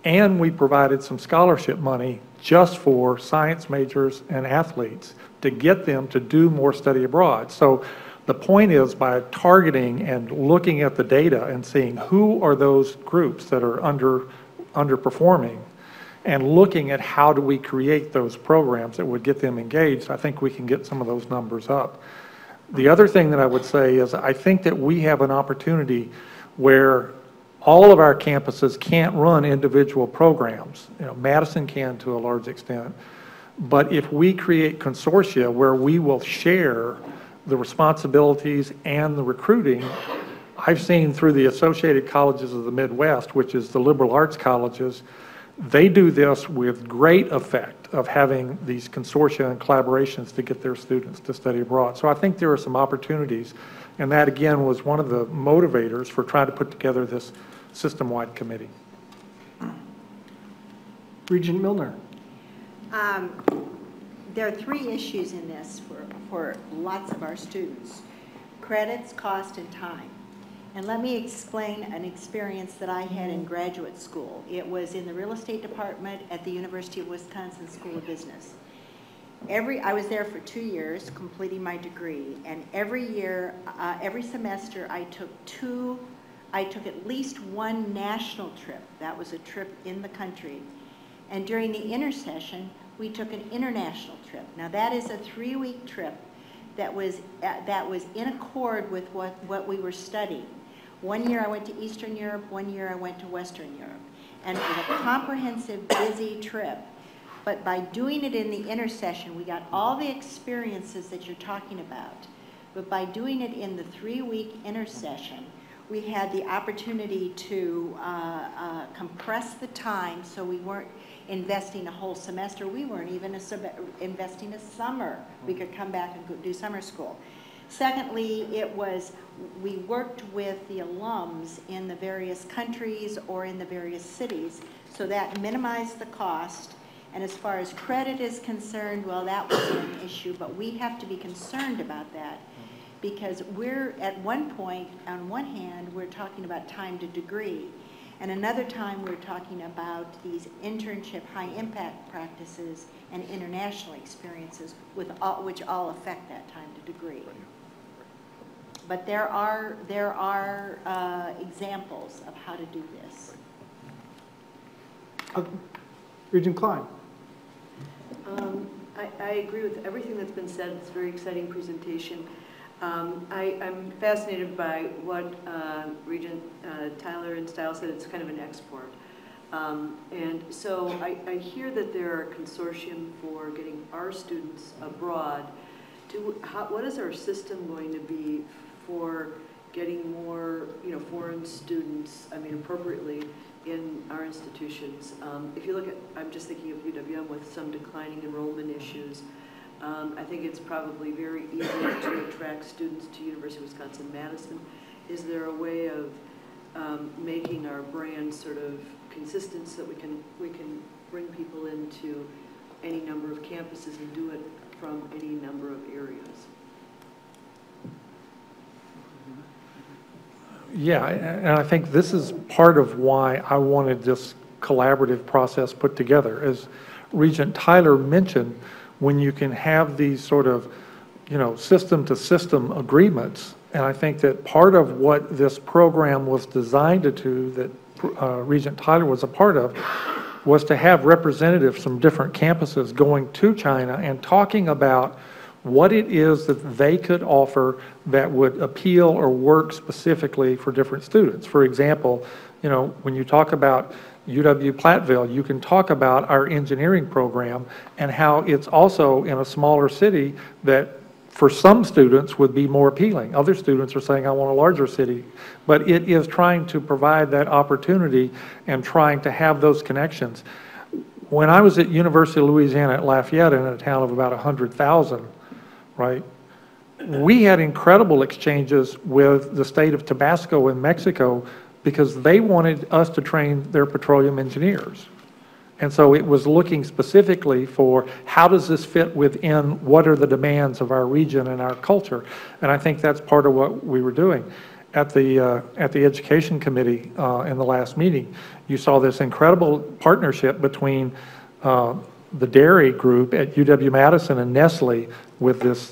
S15: and we provided some scholarship money just for science majors and athletes to get them to do more study abroad. So the point is, by targeting and looking at the data and seeing who are those groups that are underperforming, and looking at how do we create those programs that would get them engaged, I think we can get some of those numbers up. The other thing that I would say is, I think that we have an opportunity where all of our campuses can't run individual programs. You know, Madison can to a large extent. But if we create consortia where we will share the responsibilities and the recruiting, I've seen through the Associated Colleges of the Midwest, which is the liberal arts colleges, they do this with great effect of having these consortia and collaborations to get their students to study abroad. So I think there are some opportunities, and that again was one of the motivators for trying to put together this system-wide committee.
S1: Regent Milner.
S18: There are three issues in this for lots of our students: credits, cost, and time. And let me explain an experience that I had in graduate school. It was in the real estate department at the University of Wisconsin School of Business. I was there for 2 years, completing my degree, and every year, every semester, I took at least one national trip. That was a trip in the country. And during the intersession, we took an international trip. Now that is a 3-week trip that was in accord with what we were studying. 1 year I went to Eastern Europe, 1 year I went to Western Europe. And it was a comprehensive, busy trip. But by doing it in the intersession, we got all the experiences that you're talking about. But by doing it in the 3-week intersession, we had the opportunity to compress the time so we weren't investing a whole semester. We weren't even investing a summer. We could come back and do summer school. Secondly, we worked with the alums in the various countries or in the various cities, so that minimized the cost. And as far as credit is concerned, well, that wasn't an issue, but we have to be concerned about that because we're at one point, on one hand, we're talking about time to degree, and another time we're talking about these internship high impact practices and international experiences which all affect that time to degree. But there are examples of how to do this.
S1: Regent Klein.
S14: I agree with everything that's been said. It's a very exciting presentation. I'm fascinated by what Regent Tyler and Stiles said. It's kind of an export. And so I hear that there are a consortium for getting our students abroad. What is our system going to be for getting more, foreign students, appropriately in our institutions? If you look at, I'm just thinking of UWM with some declining enrollment issues. I think it's probably very easy to attract students to University of Wisconsin-Madison. Is there a way of making our brand sort of consistent so that we can bring people into any number of campuses and do it from any number of areas?
S15: Yeah, and I think this is part of why I wanted this collaborative process put together. As Regent Tyler mentioned, when you can have these sort of, system-to-system agreements, and I think that part of what this program was designed to do, that Regent Tyler was a part of, was to have representatives from different campuses going to China and talking about what it is that they could offer that would appeal or work specifically for different students. For example, when you talk about UW-Platteville, you can talk about our engineering program and how it's also in a smaller city that for some students would be more appealing. Other students are saying, I want a larger city. But it is trying to provide that opportunity and trying to have those connections. When I was at University of Louisiana at Lafayette in a town of about 100,000, right, we had incredible exchanges with the state of Tabasco in Mexico because they wanted us to train their petroleum engineers. And so it was looking specifically for how does this fit within what are the demands of our region and our culture. And I think that's part of what we were doing. At the Education Committee in the last meeting, you saw this incredible partnership between the dairy group at UW-Madison and Nestle with this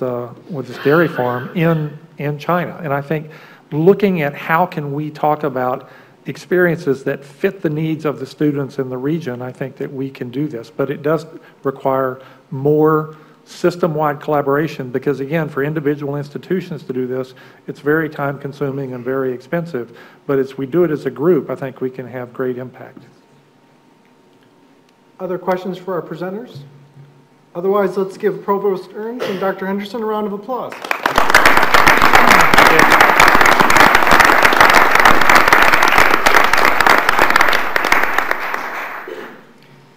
S15: dairy farm in China. And I think looking at how can we talk about experiences that fit the needs of the students in the region, I think that we can do this. But it does require more system-wide collaboration because, again, for individual institutions to do this, it's very time-consuming and very expensive. But as we do it as a group, I think we can have great impact.
S1: Other questions for our presenters? Otherwise, let's give Provost Ernst and Dr. Henderson a round of applause.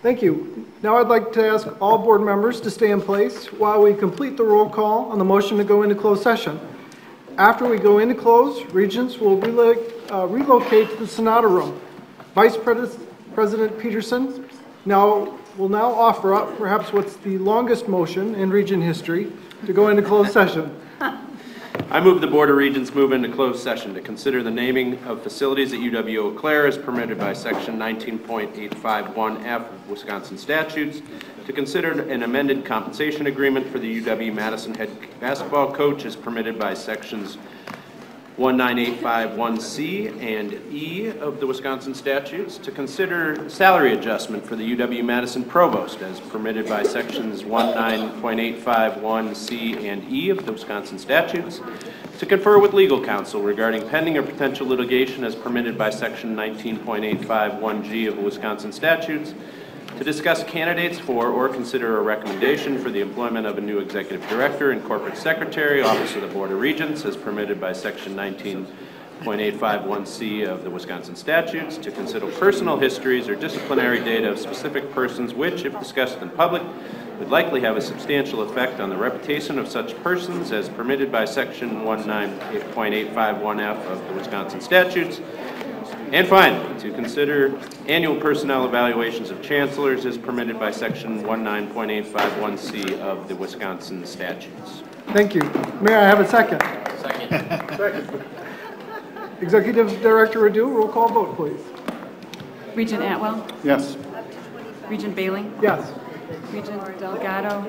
S1: Thank you. Now I'd like to ask all board members to stay in place while we complete the roll call on the motion to go into closed session. After we go into close, Regents will relocate to the Sonata Room. Vice President Peterson Now, we'll now offer up perhaps what's the longest motion in Region history to go into closed session.
S13: I move the Board of Regents move into closed session to consider the naming of facilities at UW Eau Claire as permitted by Section 19.851F of Wisconsin statutes, to consider an amended compensation agreement for the UW Madison head basketball coach as permitted by Sections 19851C and E of the Wisconsin statutes, to consider salary adjustment for the UW Madison provost as permitted by Sections 19.851C and E of the Wisconsin statutes, to confer with legal counsel regarding pending or potential litigation as permitted by Section 19.851G of the Wisconsin statutes, to discuss candidates for or consider a recommendation for the employment of a new executive director and corporate secretary, Office of the Board of Regents, as permitted by Section 19.851C of the Wisconsin statutes, to consider personal histories or disciplinary data of specific persons which, if discussed in public, would likely have a substantial effect on the reputation of such persons as permitted by Section 19.851F of the Wisconsin statutes, and finally, to consider annual personnel evaluations of chancellors as permitted by Section 19.851C of the Wisconsin statutes.
S1: Thank you. May I have a second?
S9: Second.
S1: Second. Executive Director Radu, roll call vote, please.
S2: Regent Atwell?
S1: Yes.
S2: Regent Bailey?
S1: Yes.
S2: Regent Delgado?